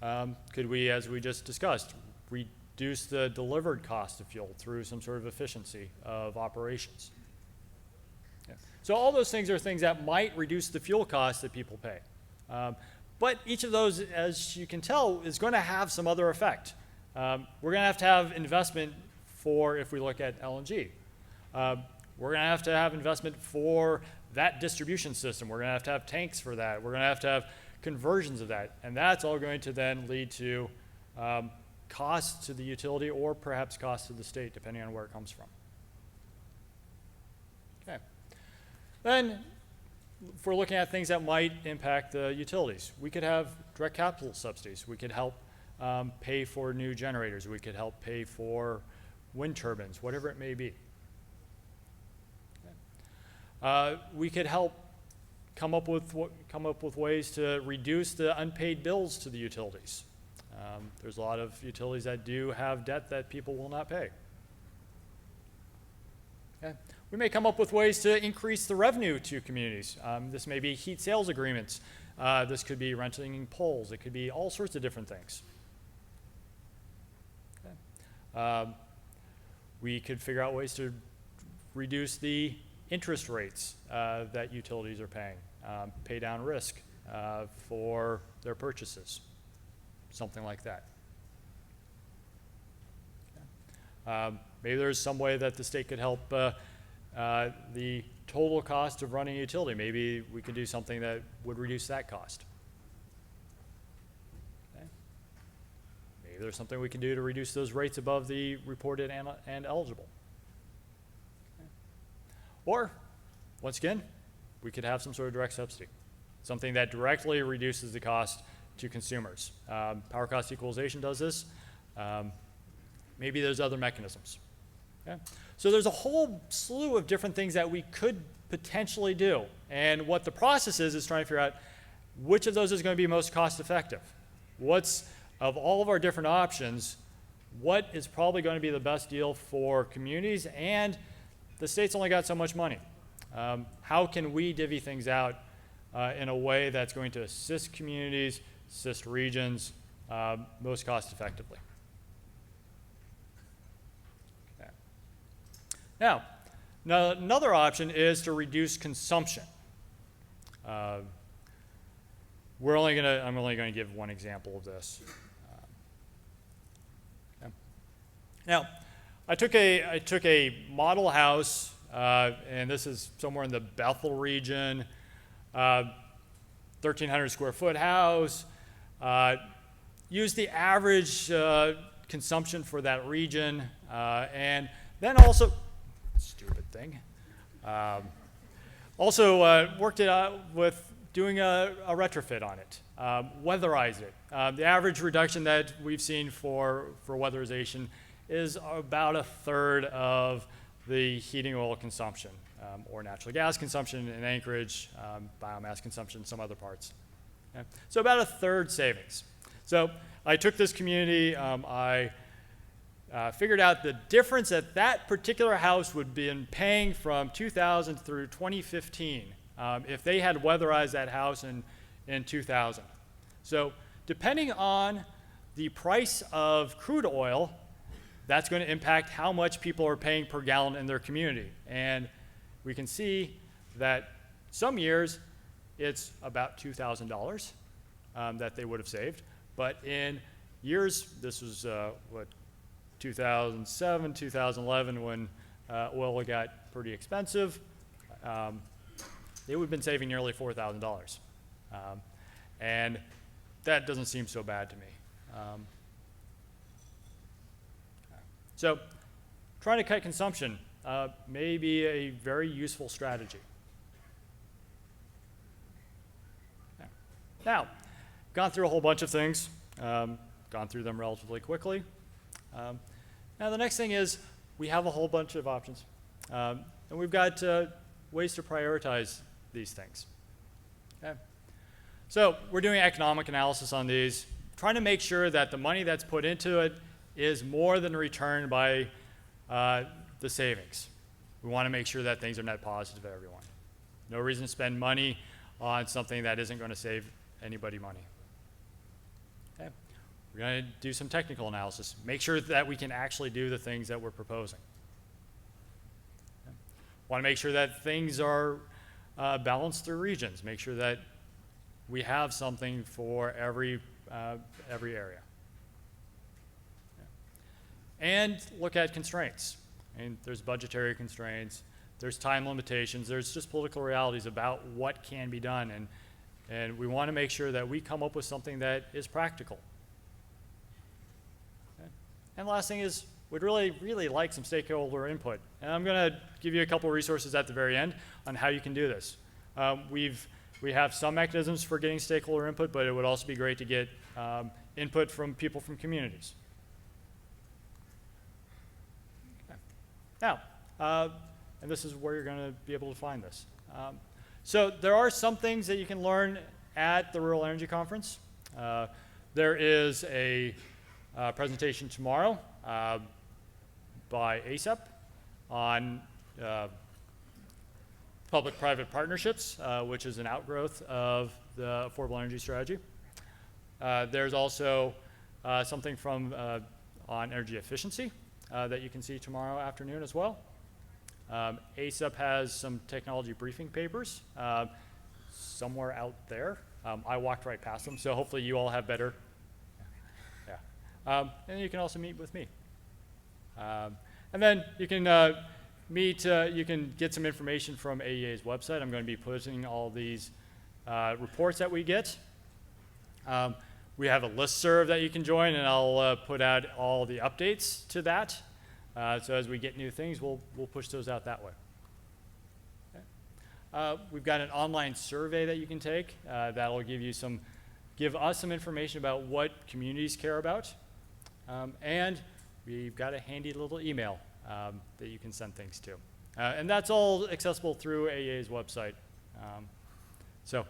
Okay. Could we, as we just discussed, reduce the delivered cost of fuel through some sort of efficiency of operations? Okay. So all those things are things that might reduce the fuel costs that people pay. But each of those, as you can tell, is going to have some other effect. We're going to have investment for, if we look at LNG. We're going to have investment for that distribution system. We're going to have tanks for that. We're going to have conversions of that. And that's all going to then lead to costs to the utility or perhaps costs to the state, depending on where it comes from. Okay. Then, if we're looking at things that might impact the utilities, we could have direct capital subsidies. We could help pay for new generators. We could help pay for wind turbines, whatever it may be. We could help come up with ways to reduce the unpaid bills to the utilities. There's a lot of utilities that do have debt that people will not pay. Okay. We may come up with ways to increase the revenue to communities. This may be heat sales agreements. This could be renting poles. It could be all sorts of different things. Okay. We could figure out ways to reduce the interest rates that utilities are paying, pay down risk for their purchases, something like that. Okay. Maybe there's some way that the state could help the total cost of running a utility. Maybe we could do something that would reduce that cost. Okay. Maybe there's something we can do to reduce those rates above the reported and eligible. Or, once again, we could have some sort of direct subsidy, something that directly reduces the cost to consumers. Power cost equalization does this. Maybe there's other mechanisms. Okay? So there's a whole slew of different things that we could potentially do. And what the process is trying to figure out which of those is going to be most cost effective. Of all of our different options, what is probably going to be the best deal for communities, and the state's only got so much money. How can we divvy things out in a way that's going to assist communities, assist regions most cost effectively? Okay. Now, another option is to reduce consumption. I'm only going to give one example of this. Okay. Now, I took a model house, and this is somewhere in the Bethel region, 1,300 square foot house. Used the average consumption for that region, and then also, stupid thing, also worked it out with doing a retrofit on it, weatherize it. The average reduction that we've seen for weatherization is about a third of the heating oil consumption, or natural gas consumption in Anchorage, biomass consumption in some other parts. Okay? So about a third savings. So I took this community, I figured out the difference that particular house would be paying from 2000 through 2015 if they had weatherized that house in 2000. So depending on the price of crude oil, that's going to impact how much people are paying per gallon in their community. And we can see that some years it's about $2,000 that they would have saved. But in years, this was 2007, 2011, when oil got pretty expensive, they would have been saving nearly $4,000. And that doesn't seem so bad to me. So trying to cut consumption may be a very useful strategy. Now, gone through a whole bunch of things, gone through them relatively quickly. Now the next thing is we have a whole bunch of options, and we've got ways to prioritize these things. Okay. So we're doing economic analysis on these, trying to make sure that the money that's put into it is more than returned by the savings. We want to make sure that things are net positive for everyone. No reason to spend money on something that isn't going to save anybody money. Okay. We're going to do some technical analysis. Make sure that we can actually do the things that we're proposing. Okay. Want to make sure that things are balanced through regions. Make sure that we have something for every area. And look at constraints. And there's budgetary constraints, there's time limitations, there's just political realities about what can be done, and we want to make sure that we come up with something that is practical. Okay. And the last thing is, we'd really like some stakeholder input. And I'm going to give you a couple resources at the very end on how you can do this. We have some mechanisms for getting stakeholder input, but it would also be great to get input from people from communities. Now, and this is where you're going to be able to find this. So there are some things that you can learn at the Rural Energy Conference. There is a presentation tomorrow by ASEP on public-private partnerships, which is an outgrowth of the Affordable Energy Strategy. There's also something from on energy efficiency that you can see tomorrow afternoon as well. ASEP has some technology briefing papers somewhere out there. I walked right past them, so hopefully you all have better. Yeah. And you can also meet with me. And then you can you can get some information from AEA's website. I'm going to be posting all these reports that we get. We have a listserv that you can join, and I'll put out all the updates to that. So as we get new things, we'll push those out that way. Okay. We've got an online survey that you can take that'll give us some information about what communities care about. And we've got a handy little email that you can send things to. And that's all accessible through AEA's website. So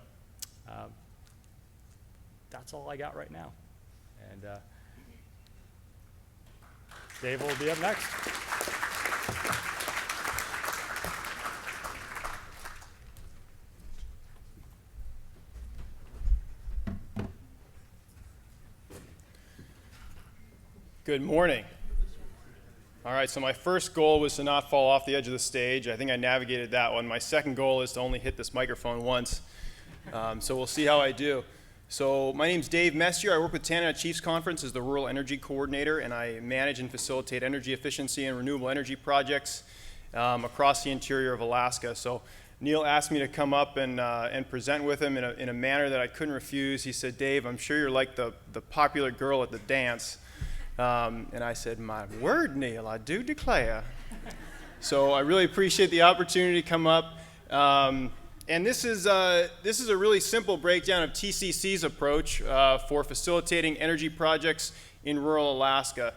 that's all I got right now. And Dave will be up next. Good morning. All right, so my first goal was to not fall off the edge of the stage. I think I navigated that one. My second goal is to only hit this microphone once. So we'll see how I do. So my name's Dave Messier. I work with Tanana Chiefs Conference as the Rural Energy Coordinator, and I manage and facilitate energy efficiency and renewable energy projects across the interior of Alaska. So Neil asked me to come up and present with him in a manner that I couldn't refuse. He said, Dave, I'm sure you're like the popular girl at the dance. And I said, my word, Neil, I do declare. So I really appreciate the opportunity to come up. And this is a really simple breakdown of TCC's approach for facilitating energy projects in rural Alaska.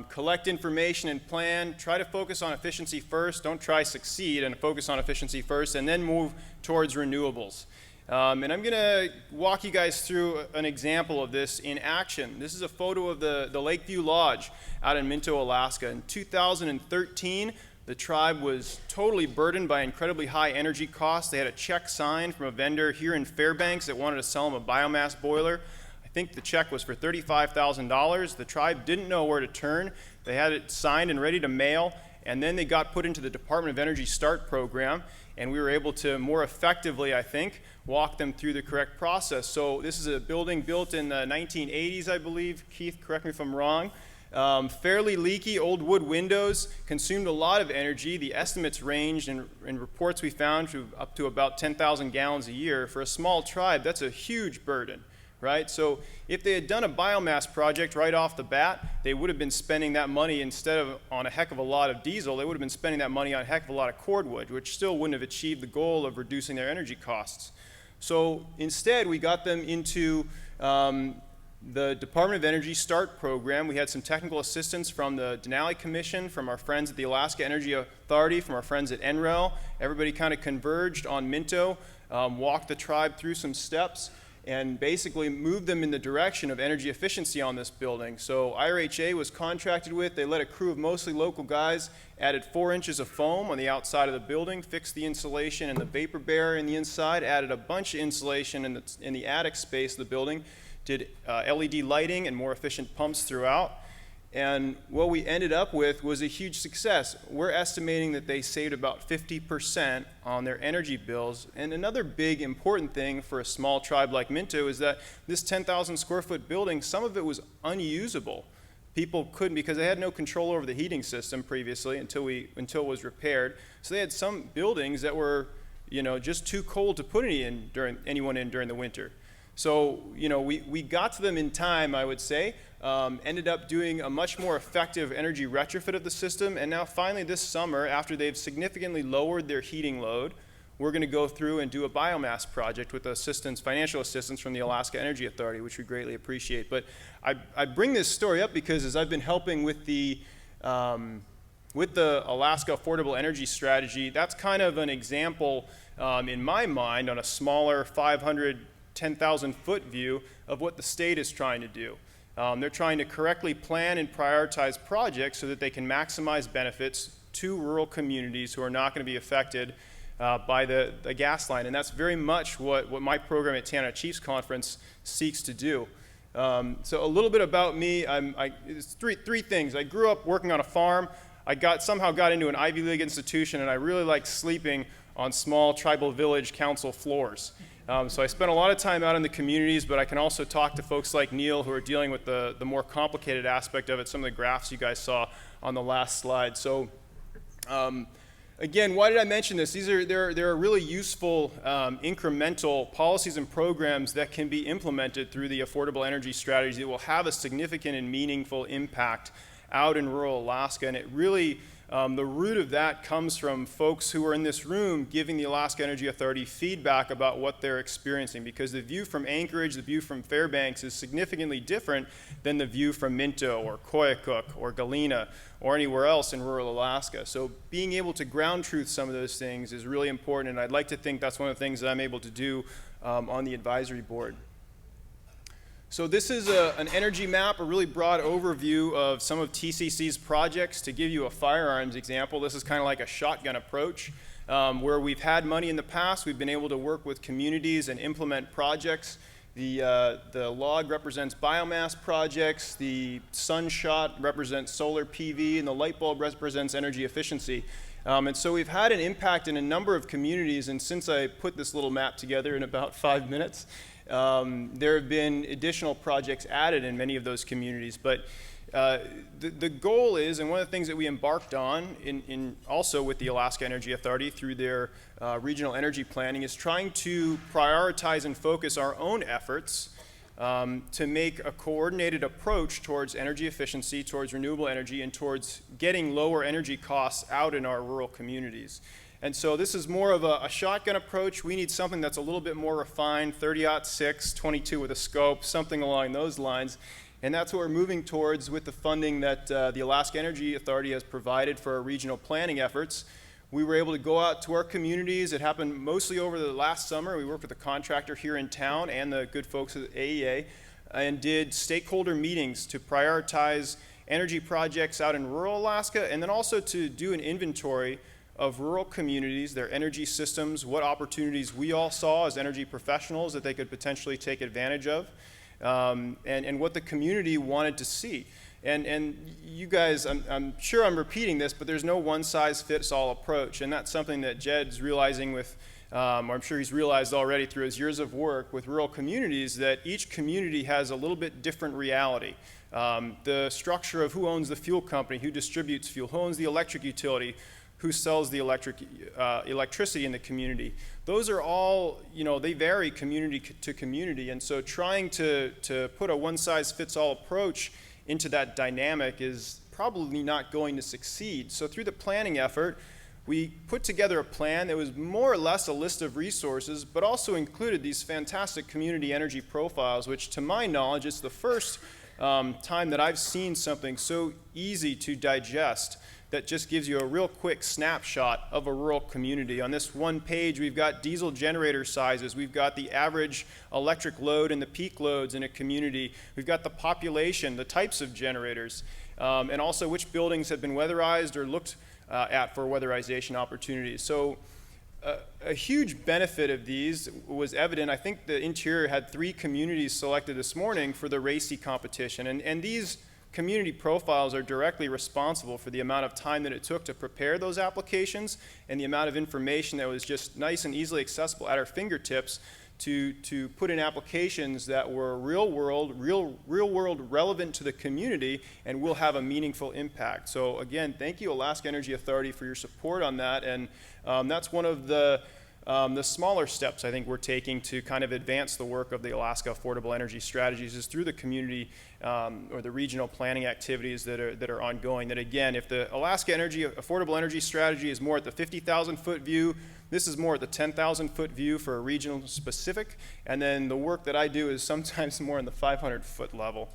Collect information and plan. Try to focus on efficiency first. Don't try succeed and focus on efficiency first, and then move towards renewables. And I'm going to walk you guys through an example of this in action. This is a photo of the Lakeview Lodge out in Minto, Alaska. In 2013, the tribe was totally burdened by incredibly high energy costs. They had a check signed from a vendor here in Fairbanks that wanted to sell them a biomass boiler. I think the check was for $35,000. The tribe didn't know where to turn. They had it signed and ready to mail, and then they got put into the Department of Energy START program, and we were able to more effectively, I think, walk them through the correct process. So this is a building built in the 1980s, I believe. Keith, correct me if I'm wrong. Fairly leaky, old wood windows, consumed a lot of energy. The estimates ranged in reports we found to up to about 10,000 gallons a year. For a small tribe, that's a huge burden, right? So if they had done a biomass project right off the bat, they would have been spending that money instead of on a heck of a lot of diesel, they would have been spending that money on a heck of a lot of cordwood, which still wouldn't have achieved the goal of reducing their energy costs. So instead, we got them into the Department of Energy START program. We had some technical assistance from the Denali Commission, from our friends at the Alaska Energy Authority, from our friends at NREL. Everybody kind of converged on Minto, walked the tribe through some steps, and basically moved them in the direction of energy efficiency on this building. So IRHA was contracted with. They led a crew of mostly local guys, added 4 inches of foam on the outside of the building, fixed the insulation and the vapor barrier in the inside, added a bunch of insulation in the attic space of the building, did LED lighting and more efficient pumps throughout. And what we ended up with was a huge success. We're estimating that they saved about 50% on their energy bills. And another big important thing for a small tribe like Minto is that this 10,000 square foot building, some of it was unusable. People couldn't, because they had no control over the heating system previously until it was repaired. So they had some buildings that were, just too cold to put anyone in during the winter. So, we got to them in time, I would say, ended up doing a much more effective energy retrofit of the system, and now finally this summer, after they've significantly lowered their heating load, we're going to go through and do a biomass project with financial assistance from the Alaska Energy Authority, which we greatly appreciate. But I bring this story up because as I've been helping with the Alaska Affordable Energy Strategy, that's kind of an example in my mind on a smaller 10,000 foot view of what the state is trying to do. They're trying to correctly plan and prioritize projects so that they can maximize benefits to rural communities who are not going to be affected by the Gasline. And that's very much what my program at Tanana Chiefs Conference seeks to do. So a little bit about me. It's three things. I grew up working on a farm. I somehow got into an Ivy League institution, and I really liked sleeping on small tribal village council floors. So I spent a lot of time out in the communities, but I can also talk to folks like Neil who are dealing with the more complicated aspect of it, some of the graphs you guys saw on the last slide. So again, why did I mention this? There are really useful incremental policies and programs that can be implemented through the Affordable Energy Strategy that will have a significant and meaningful impact out in rural Alaska, and it really The root of that comes from folks who are in this room giving the Alaska Energy Authority feedback about what they're experiencing, because the view from Anchorage, the view from Fairbanks is significantly different than the view from Minto or Koyukuk or Galena or anywhere else in rural Alaska. So being able to ground truth some of those things is really important, and I'd like to think that's one of the things that I'm able to do on the advisory board. So this is an energy map, a really broad overview of some of TCC's projects. To give you a firearms example, this is kind of like a shotgun approach. Where we've had money in the past, we've been able to work with communities and implement projects. The log represents biomass projects, the sunshot represents solar PV, and the light bulb represents energy efficiency. And so we've had an impact in a number of communities, and since I put this little map together in about 5 minutes, there have been additional projects added in many of those communities. But the goal is, and one of the things that we embarked on also with the Alaska Energy Authority through their regional energy planning, is trying to prioritize and focus our own efforts to make a coordinated approach towards energy efficiency, towards renewable energy, and towards getting lower energy costs out in our rural communities. And so this is more of a shotgun approach. We need something that's a little bit more refined, 30-06, 22 with a scope, something along those lines. And that's what we're moving towards with the funding that the Alaska Energy Authority has provided for our regional planning efforts. We were able to go out to our communities. It happened mostly over the last summer. We worked with a contractor here in town and the good folks at AEA and did stakeholder meetings to prioritize energy projects out in rural Alaska, and then also to do an inventory of rural communities, their energy systems, what opportunities we all saw as energy professionals that they could potentially take advantage of, and what the community wanted to see. And you guys, I'm sure I'm repeating this, but there's no one-size-fits-all approach, and that's something that Jed's realizing with, or I'm sure he's realized already through his years of work with rural communities, that each community has a little bit different reality. The structure of who owns the fuel company, who distributes fuel, who owns the electric utility, who sells the electricity in the community. Those are all, they vary community to community, and so trying to put a one-size-fits-all approach into that dynamic is probably not going to succeed. So through the planning effort, we put together a plan that was more or less a list of resources, but also included these fantastic community energy profiles, which to my knowledge is the first time that I've seen something so easy to digest that just gives you a real quick snapshot of a rural community. On this one page, we've got diesel generator sizes, we've got the average electric load and the peak loads in a community, we've got the population, the types of generators, and also which buildings have been weatherized or looked at for weatherization opportunities. So a huge benefit of these was evident. I think the Interior had 3 communities selected this morning for the RACI competition, and these community profiles are directly responsible for the amount of time that it took to prepare those applications and the amount of information that was just nice and easily accessible at our fingertips to put in applications that were real world relevant to the community and will have a meaningful impact. So again, thank you Alaska Energy Authority for your support on that, and that's one of the smaller steps I think we're taking to kind of advance the work of the Alaska Affordable Energy Strategies is through the community or the regional planning activities that are ongoing. That again, if the Alaska Affordable Energy Strategy is more at the 50,000 foot view, this is more at the 10,000 foot view for a regional specific, and then the work that I do is sometimes more in the 500 foot level.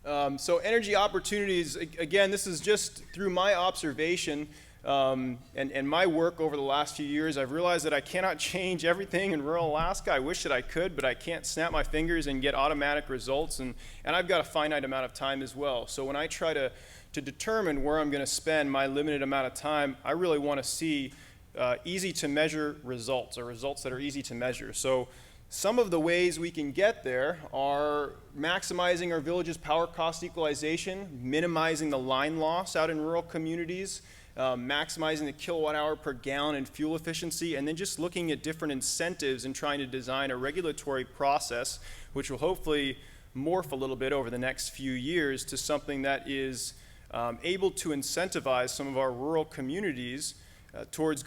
So energy opportunities, again, this is just through my observation and my work over the last few years. I've realized that I cannot change everything in rural Alaska. I wish that I could, but I can't snap my fingers and get automatic results, and I've got a finite amount of time as well. So when I try to determine where I'm going to spend my limited amount of time, I really want to see easy to measure results, or results that are easy to measure. So some of the ways we can get there are maximizing our village's power cost equalization, minimizing the line loss out in rural communities, maximizing the kilowatt hour per gallon in fuel efficiency, and then just looking at different incentives and trying to design a regulatory process which will hopefully morph a little bit over the next few years to something that is able to incentivize some of our rural communities towards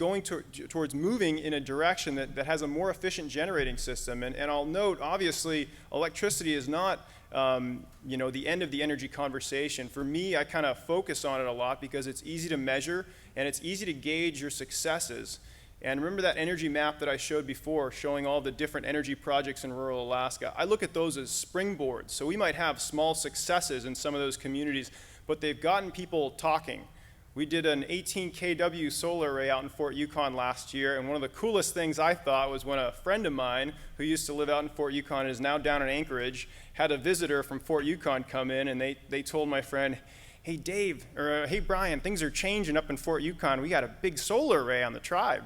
moving in a direction that has a more efficient generating system. And I'll note, obviously, electricity is not the end of the energy conversation. For me, I kind of focus on it a lot because it's easy to measure and it's easy to gauge your successes. And remember that energy map that I showed before, showing all the different energy projects in rural Alaska? I look at those as springboards. So we might have small successes in some of those communities, but they've gotten people talking. We did an 18 kW solar array out in Fort Yukon last year, and one of the coolest things I thought was when a friend of mine who used to live out in Fort Yukon and is now down in Anchorage had a visitor from Fort Yukon come in, and they told my friend, hey Dave, or hey Brian, things are changing up in Fort Yukon. We got a big solar array on the tribe.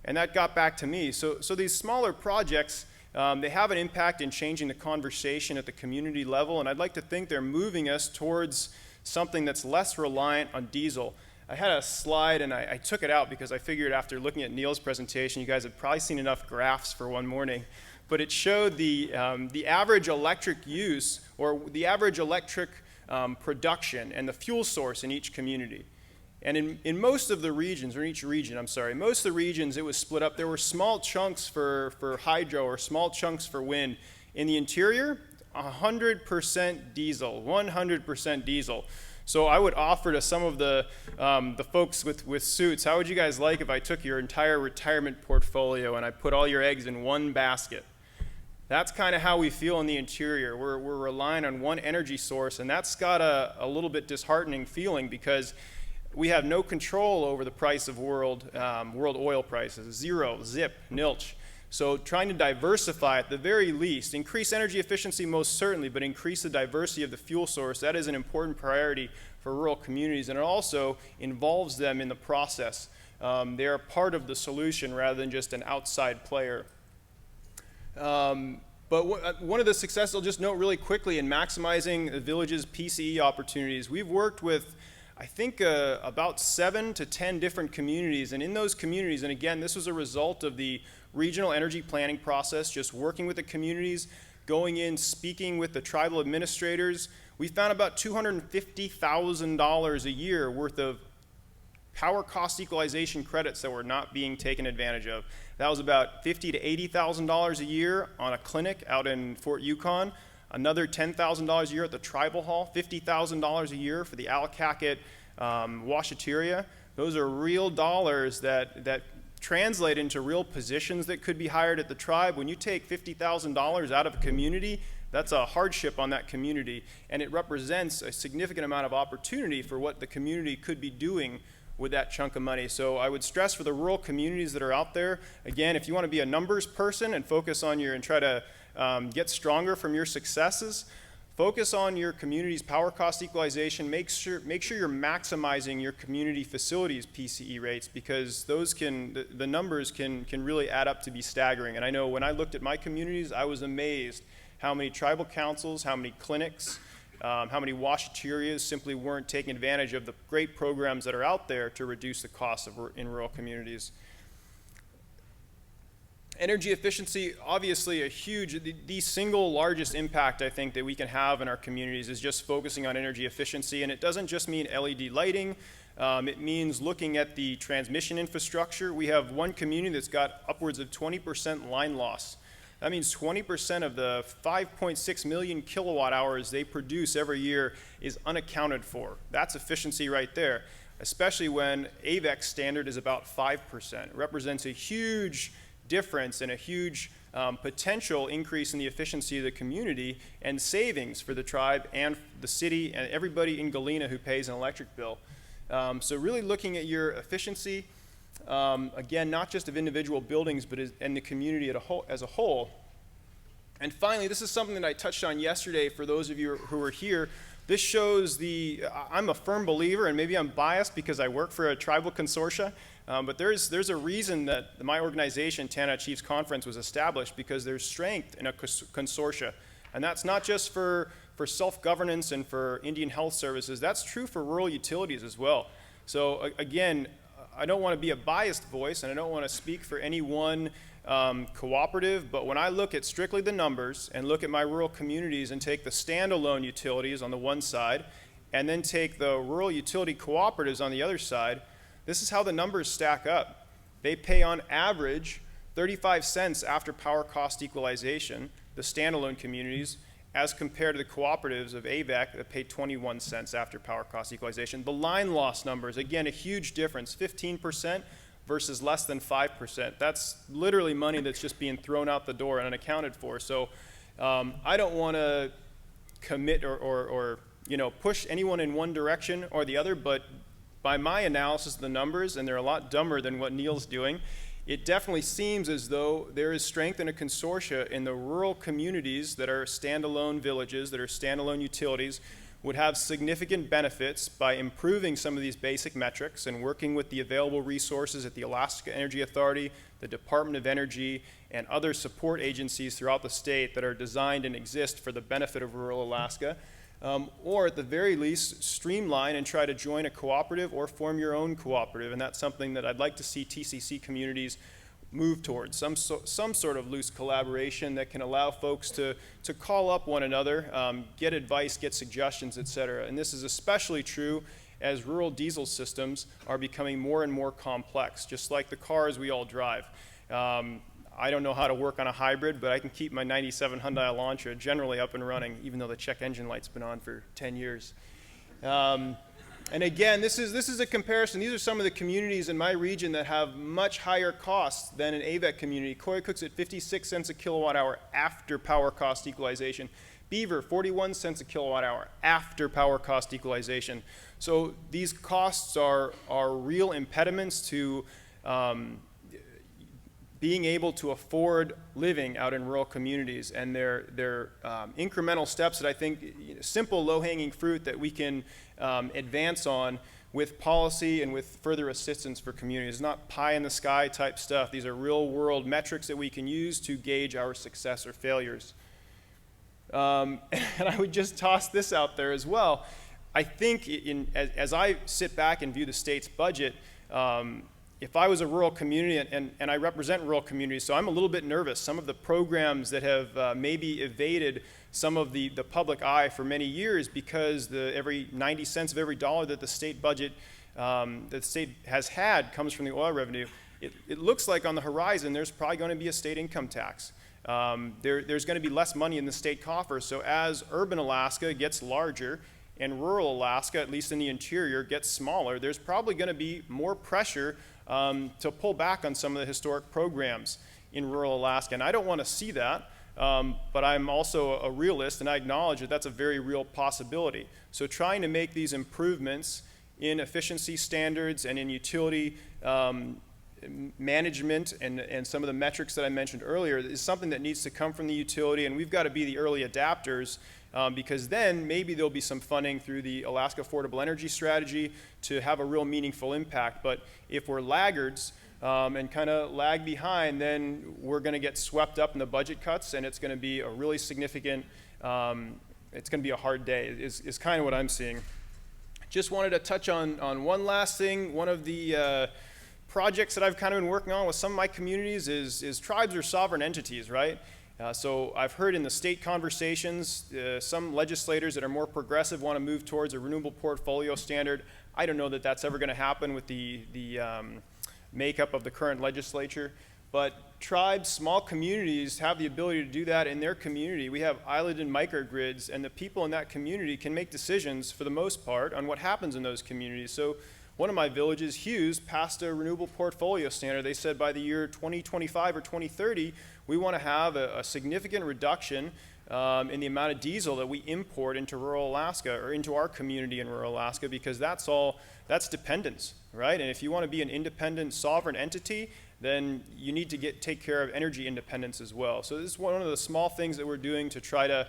And that got back to me. So these smaller projects, they have an impact in changing the conversation at the community level, and I'd like to think they're moving us towards something that's less reliant on diesel. I had a slide, and I took it out because I figured after looking at Neil's presentation, you guys have probably seen enough graphs for one morning. But it showed the average electric use, or the average electric production and the fuel source in each community. And in most of the regions, or in each region, most of the regions it was split up. There were small chunks for hydro or small chunks for wind. In the interior, 100% diesel, 100% diesel. So I would offer to some of the folks with suits, how would you guys like if I took your entire retirement portfolio and I put all your eggs in one basket? That's kind of how we feel in the interior. We're relying on one energy source, and that's got a little bit disheartening feeling because we have no control over the price of world oil prices. Zero, zip, nilch. So trying to diversify at the very least, increase energy efficiency most certainly, but increase the diversity of the fuel source, that is an important priority for rural communities, and it also involves them in the process. They are part of the solution rather than just an outside player. But one of the successes I'll just note really quickly in maximizing the village's PCE opportunities, we've worked with I think about 7 to 10 different communities, and in those communities, and again, this was a result of the regional energy planning process, just working with the communities, going in, speaking with the tribal administrators. We found about $250,000 a year worth of power cost equalization credits that were not being taken advantage of. That was about $50,000 to $80,000 a year on a clinic out in Fort Yukon. Another $10,000 a year at the tribal hall, $50,000 a year for the Alakakit Washateria. Those are real dollars that translate into real positions that could be hired at the tribe. When you take $50,000 out of a community, that's a hardship on that community, and it represents a significant amount of opportunity for what the community could be doing with that chunk of money. So I would stress for the rural communities that are out there, again, if you want to be a numbers person and focus on and try to get stronger from your successes, focus on your community's power cost equalization. Make sure you're maximizing your community facilities PCE rates, because those the numbers can really add up to be staggering. And I know when I looked at my communities, I was amazed how many tribal councils, how many clinics, how many washaterias simply weren't taking advantage of the great programs that are out there to reduce the costs in rural communities. Energy efficiency, obviously the single largest impact I think that we can have in our communities is just focusing on energy efficiency, and it doesn't just mean LED lighting. It means looking at the transmission infrastructure. We have one community that's got upwards of 20% line loss. That means 20% of the 5.6 million kilowatt hours they produce every year is unaccounted for. That's efficiency right there, especially when AVEX standard is about 5%. It represents a huge difference and a huge potential increase in the efficiency of the community and savings for the tribe and the city and everybody in Galena who pays an electric bill. So really looking at your efficiency, again, not just of individual buildings, but in the community as a whole. And finally, this is something that I touched on yesterday for those of you who were here. This shows I'm a firm believer, and maybe I'm biased because I work for a tribal consortia, but there's a reason that my organization, Tanana Chiefs Conference, was established, because there's strength in a consortia. And that's not just for self-governance and for Indian health services, that's true for rural utilities as well. So again, I don't want to be a biased voice, and I don't want to speak for any one cooperative, but when I look at strictly the numbers and look at my rural communities and take the standalone utilities on the one side and then take the rural utility cooperatives on the other side, this is how the numbers stack up. They pay on average 35 cents after power cost equalization, the standalone communities, as compared to the cooperatives of AVEC that pay 21 cents after power cost equalization. The line loss numbers, again, a huge difference, 15% versus less than 5%. That's literally money that's just being thrown out the door and unaccounted for. So I don't want to commit or push anyone in one direction or the other, but by my analysis of the numbers, and they're a lot dumber than what Neil's doing, it definitely seems as though there is strength in a consortia in the rural communities that are standalone villages, that are standalone utilities, would have significant benefits by improving some of these basic metrics and working with the available resources at the Alaska Energy Authority, the Department of Energy, and other support agencies throughout the state that are designed and exist for the benefit of rural Alaska. Or at the very least, streamline and try to join a cooperative or form your own cooperative. And that's something that I'd like to see TCC communities move towards, some sort of loose collaboration that can allow folks to call up one another, get advice, get suggestions, et cetera. And this is especially true as rural diesel systems are becoming more and more complex, just like the cars we all drive. I don't know how to work on a hybrid, but I can keep my 97 Hyundai Elantra generally up and running, even though the check engine light's been on for 10 years. And again, this is a comparison. These are some of the communities in my region that have much higher costs than an AVEC community. Coycook's at 56 cents a kilowatt hour after power cost equalization. Beaver, 41 cents a kilowatt hour after power cost equalization. So these costs are real impediments to being able to afford living out in rural communities, and they're incremental steps that I think, simple low-hanging fruit that we can advance on with policy and with further assistance for communities. It's not pie-in-the-sky type stuff. These are real-world metrics that we can use to gauge our success or failures. And I would just toss this out there as well. I think as I sit back and view the state's budget, if I was a rural community, and I represent rural communities, so I'm a little bit nervous. Some of the programs that have maybe evaded some of the public eye for many years because every 90 cents of every dollar that the state budget, that the state has had comes from the oil revenue. It looks like on the horizon there's probably going to be a state income tax. There's going to be less money in the state coffers. So as urban Alaska gets larger and rural Alaska, at least in the interior, gets smaller, there's probably going to be more pressure to pull back on some of the historic programs in rural Alaska. And I don't want to see that, but I'm also a realist, and I acknowledge that that's a very real possibility. So trying to make these improvements in efficiency standards and in utility management and some of the metrics that I mentioned earlier is something that needs to come from the utility, and we've got to be the early adapters, because then maybe there'll be some funding through the Alaska Affordable Energy Strategy to have a real meaningful impact. But if we're laggards and kind of lag behind, then we're going to get swept up in the budget cuts, and it's going to be a really significant, it's going to be a hard day, is kind of what I'm seeing. Just wanted to touch on one last thing. One of the projects that I've kind of been working on with some of my communities is tribes are sovereign entities, right? So I've heard in the state conversations, some legislators that are more progressive want to move towards a renewable portfolio standard. I don't know that that's ever going to happen with the makeup of the current legislature, but tribes, small communities have the ability to do that in their community. We have islanded microgrids, and the people in that community can make decisions for the most part on what happens in those communities. So one of my villages, Hughes, passed a renewable portfolio standard. They said by the year 2025 or 2030, we want to have a significant reduction in the amount of diesel that we import into rural Alaska or into our community in rural Alaska, because that's dependence, right? And if you want to be an independent sovereign entity, then you need to take care of energy independence as well. So this is one of the small things that we're doing to try to,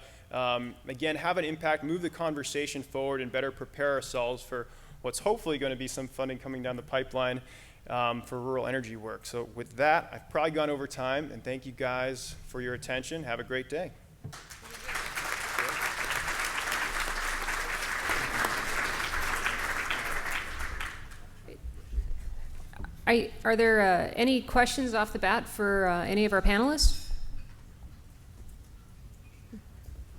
again, have an impact, move the conversation forward, and better prepare ourselves for what's hopefully going to be some funding coming down the pipeline for rural energy work. So with that, I've probably gone over time, and thank you guys for your attention. Have a great day. Are there any questions off the bat for any of our panelists?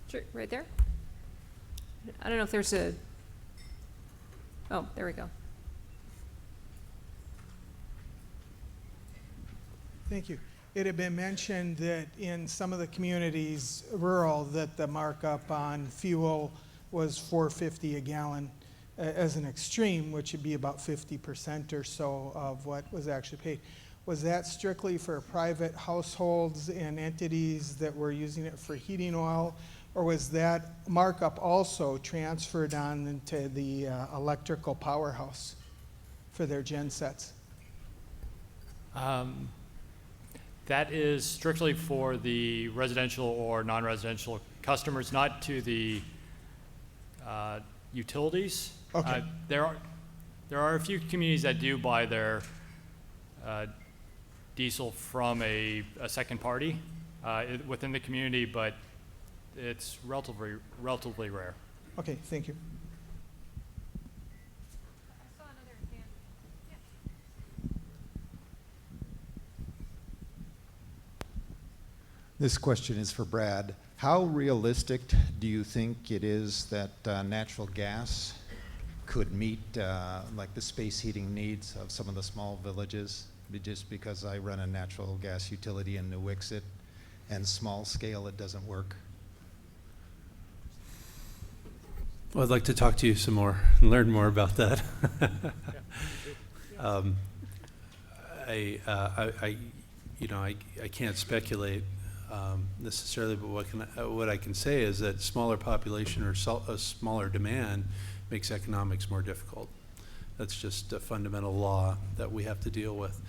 Sure, right there. I don't know if there's a... Oh, there we go. Thank you. It had been mentioned that in some of the communities, rural, that the markup on fuel was $4.50 a gallon as an extreme, which would be about 50% or so of what was actually paid. Was that strictly for private households and entities that were using it for heating oil, or was that markup also transferred on into the electrical powerhouse for their gen sets? That is strictly for the residential or non-residential customers, not to the utilities. Okay. There are a few communities that do buy their diesel from a second party within the community, but it's relatively rare. Okay, thank you. This question is for Brad. How realistic do you think it is that natural gas could meet like the space heating needs of some of the small villages? Just because I run a natural gas utility in New Wixit, and small scale, it doesn't work. Well, I'd like to talk to you some more and learn more about that. I can't speculate necessarily, but what I can say is that smaller population or a smaller demand makes economics more difficult. That's just a fundamental law that we have to deal with.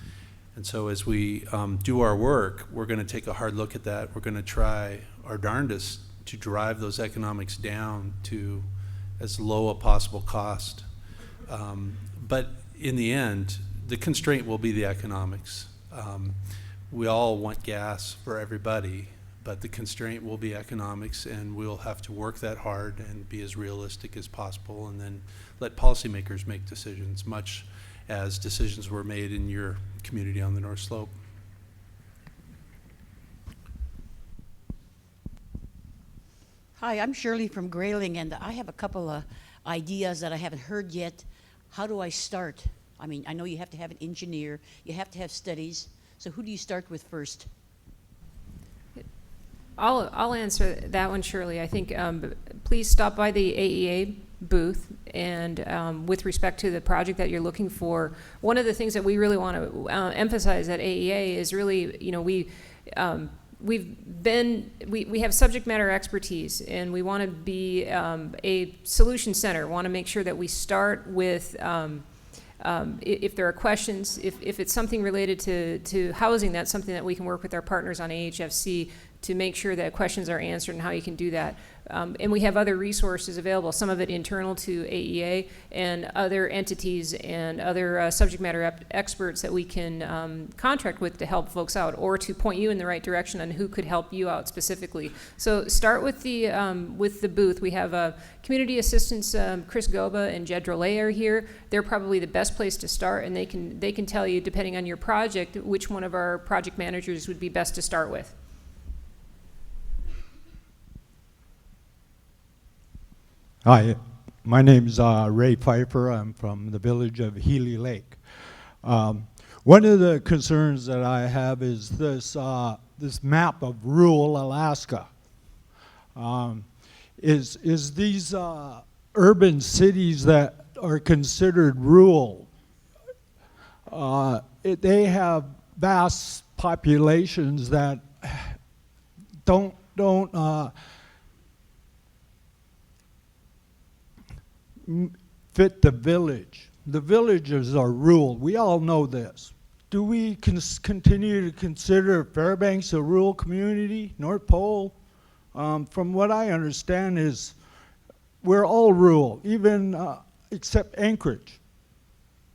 And so as we do our work, we're going to take a hard look at that. We're going to try our darndest to drive those economics down to as low a possible cost. But in the end, the constraint will be the economics. We all want gas for everybody, but the constraint will be economics, and we'll have to work that hard and be as realistic as possible, and then let policymakers make decisions, much as decisions were made in your community on the North Slope. Hi, I'm Shirley from Grayling, and I have a couple of ideas that I haven't heard yet. How do I start? I mean, I know you have to have an engineer, you have to have studies, so who do you start with first? I'll answer that one, Shirley. I think please stop by the AEA booth, and with respect to the project that you're looking for, one of the things that we really want to emphasize at AEA is really, we have subject matter expertise, and we want to be a solution center. Want to make sure that we start with if there are questions, if it's something related to housing, that's something that we can work with our partners on AHFC to make sure that questions are answered and how you can do that. And we have other resources available, some of it internal to AEA and other entities and other subject matter experts that we can contract with to help folks out or to point you in the right direction on who could help you out specifically. So start with the booth. We have community assistants, Chris Goba and Jed Drolet are here. They're probably the best place to start, and they can tell you, depending on your project, which one of our project managers would be best to start with. Hi, my name's Ray Pfeiffer. I'm from the village of Healy Lake. One of the concerns that I have is this map of rural Alaska. Is these urban cities that are considered rural, they have vast populations that don't fit the village. The villages are rural. We all know this. Do we continue to consider Fairbanks a rural community, North Pole? From what I understand is we're all rural, even except Anchorage.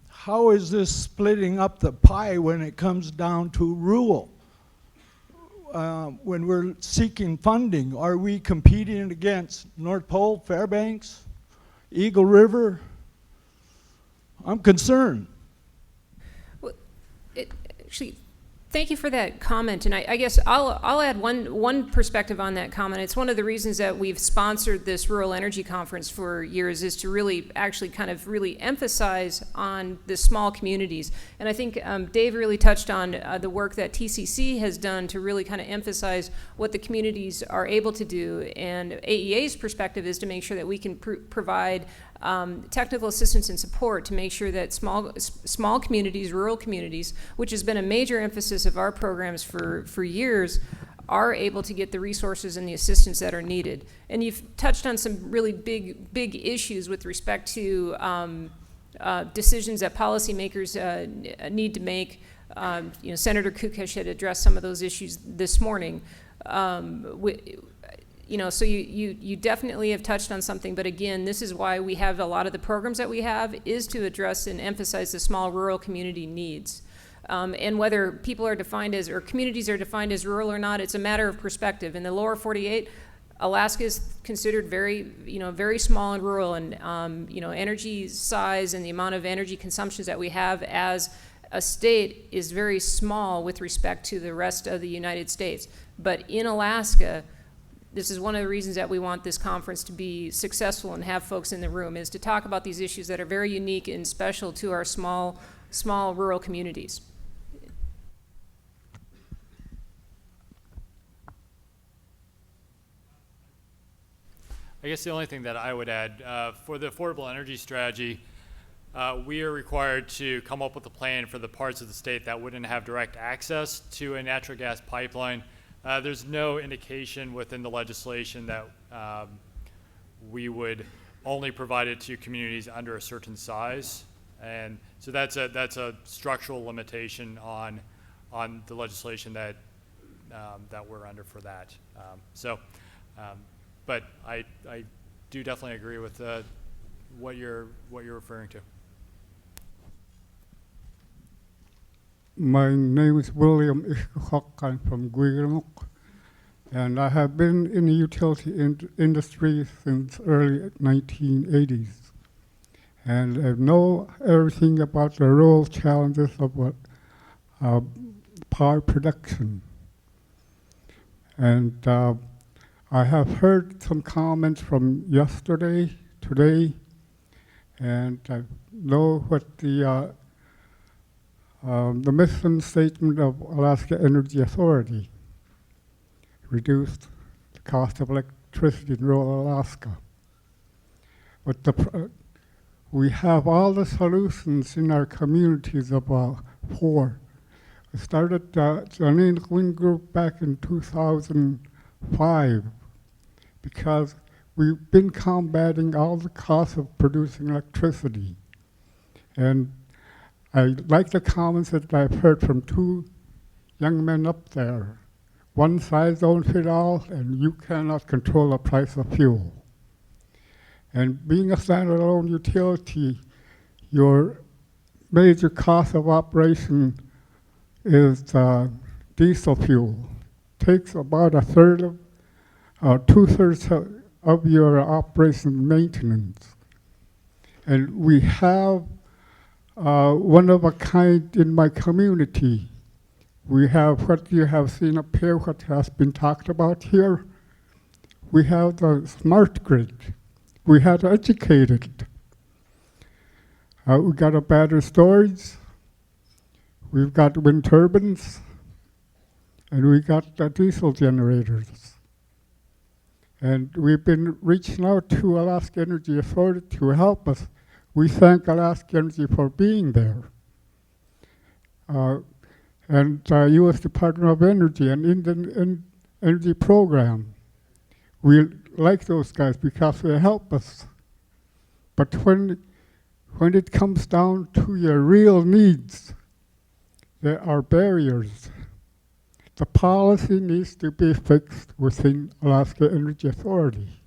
How is this splitting up the pie when it comes down to rural? When we're seeking funding, are we competing against North Pole, Fairbanks, Eagle River? I'm concerned. Well, actually, Thank you for that comment, and I guess I'll add one perspective on that comment. It's one of the reasons that we've sponsored this Rural Energy Conference for years, is to really actually kind of really emphasize on the small communities. And I think Dave really touched on the work that TCC has done to really kind of emphasize what the communities are able to do. And AEA's perspective is to make sure that we can provide technical assistance and support to make sure that small communities, rural communities, which has been a major emphasis of our programs for years, are able to get the resources and the assistance that are needed. And you've touched on some really big issues with respect to decisions that policymakers need to make. Senator Kukesh had addressed some of those issues this morning. So you definitely have touched on something, but again, this is why we have a lot of the programs that we have, is to address and emphasize the small rural community needs. And whether people are defined as, or communities are defined as rural or not, it's a matter of perspective. In the lower 48, Alaska is considered very small and rural, and energy size and the amount of energy consumptions that we have as a state is very small with respect to the rest of the United States. But in Alaska, this is one of the reasons that we want this conference to be successful and have folks in the room, is to talk about these issues that are very unique and special to our small rural communities. I guess the only thing that I would add, for the affordable energy strategy, we are required to come up with a plan for the parts of the state that wouldn't have direct access to a natural gas pipeline. There's no indication within the legislation that we would only provide it to communities under a certain size, and so that's a structural limitation on the legislation that we're under for that. But I do definitely agree with what you're referring to. My name is William Ishkok. I'm from Guigamuk, and I have been in the utility industry since early 1980s. And I know everything about the rural challenges of what power production. And I have heard some comments from yesterday, today, and I know what the mission statement of Alaska Energy Authority: reduced the cost of electricity in rural Alaska. But we have all the solutions in our communities of four. We started the Tanana Wind Group back in 2005 because we've been combating all the costs of producing electricity. And I like the comments that I've heard from two young men up there. One size don't fit all, and you cannot control the price of fuel. And being a standalone utility, your major cost of operation is diesel fuel. Takes about a third of, 2/3 of your operation maintenance. And we have one of a kind in my community. We have what you have seen up here, what has been talked about here. We have the smart grid. We have educated. We got a battery storage. We've got wind turbines. And we got the diesel generators. And we've been reaching out to Alaska Energy Authority to help us. We thank Alaska Energy for being there. And U.S. Department of Energy and Indian Energy Program. We like those guys because they help us. But when it comes down to your real needs, there are barriers. The policy needs to be fixed within Alaska Energy Authority.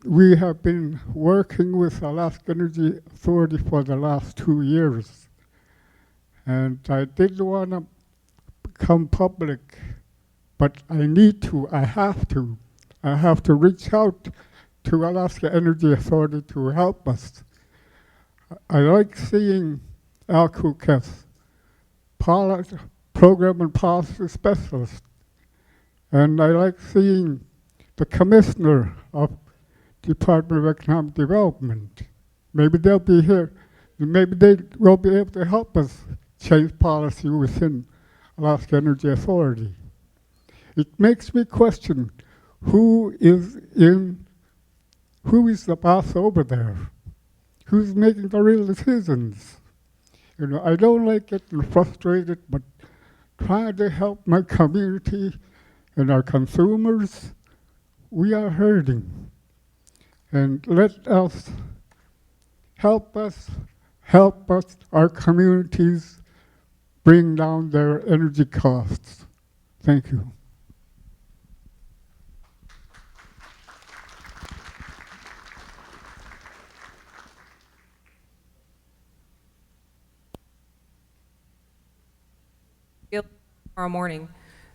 We have been working with Alaska Energy Authority for the last 2 years. And I didn't want to become public, but I have to reach out to Alaska Energy Authority to help us. I like seeing Al Kukesh program and policy specialist. And I like seeing the commissioner of Department of Economic Development. Maybe they'll be here. Maybe they will be able to help us change policy within Alaska Energy Authority. It makes me question who is the boss over there? Who's making the real decisions? You know, I don't like getting frustrated, but trying to help my community and our consumers, we are hurting. And let us help our communities bring down their energy costs. Thank you. Tomorrow morning.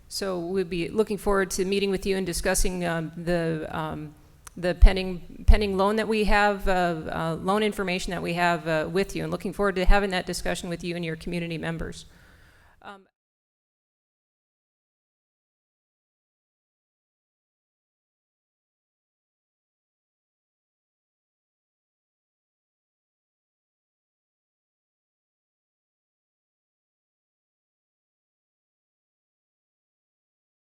So we'll be looking forward to meeting with you and discussing the pending loan that we have, loan information that we have with you, and looking forward to having that discussion with you and your community members.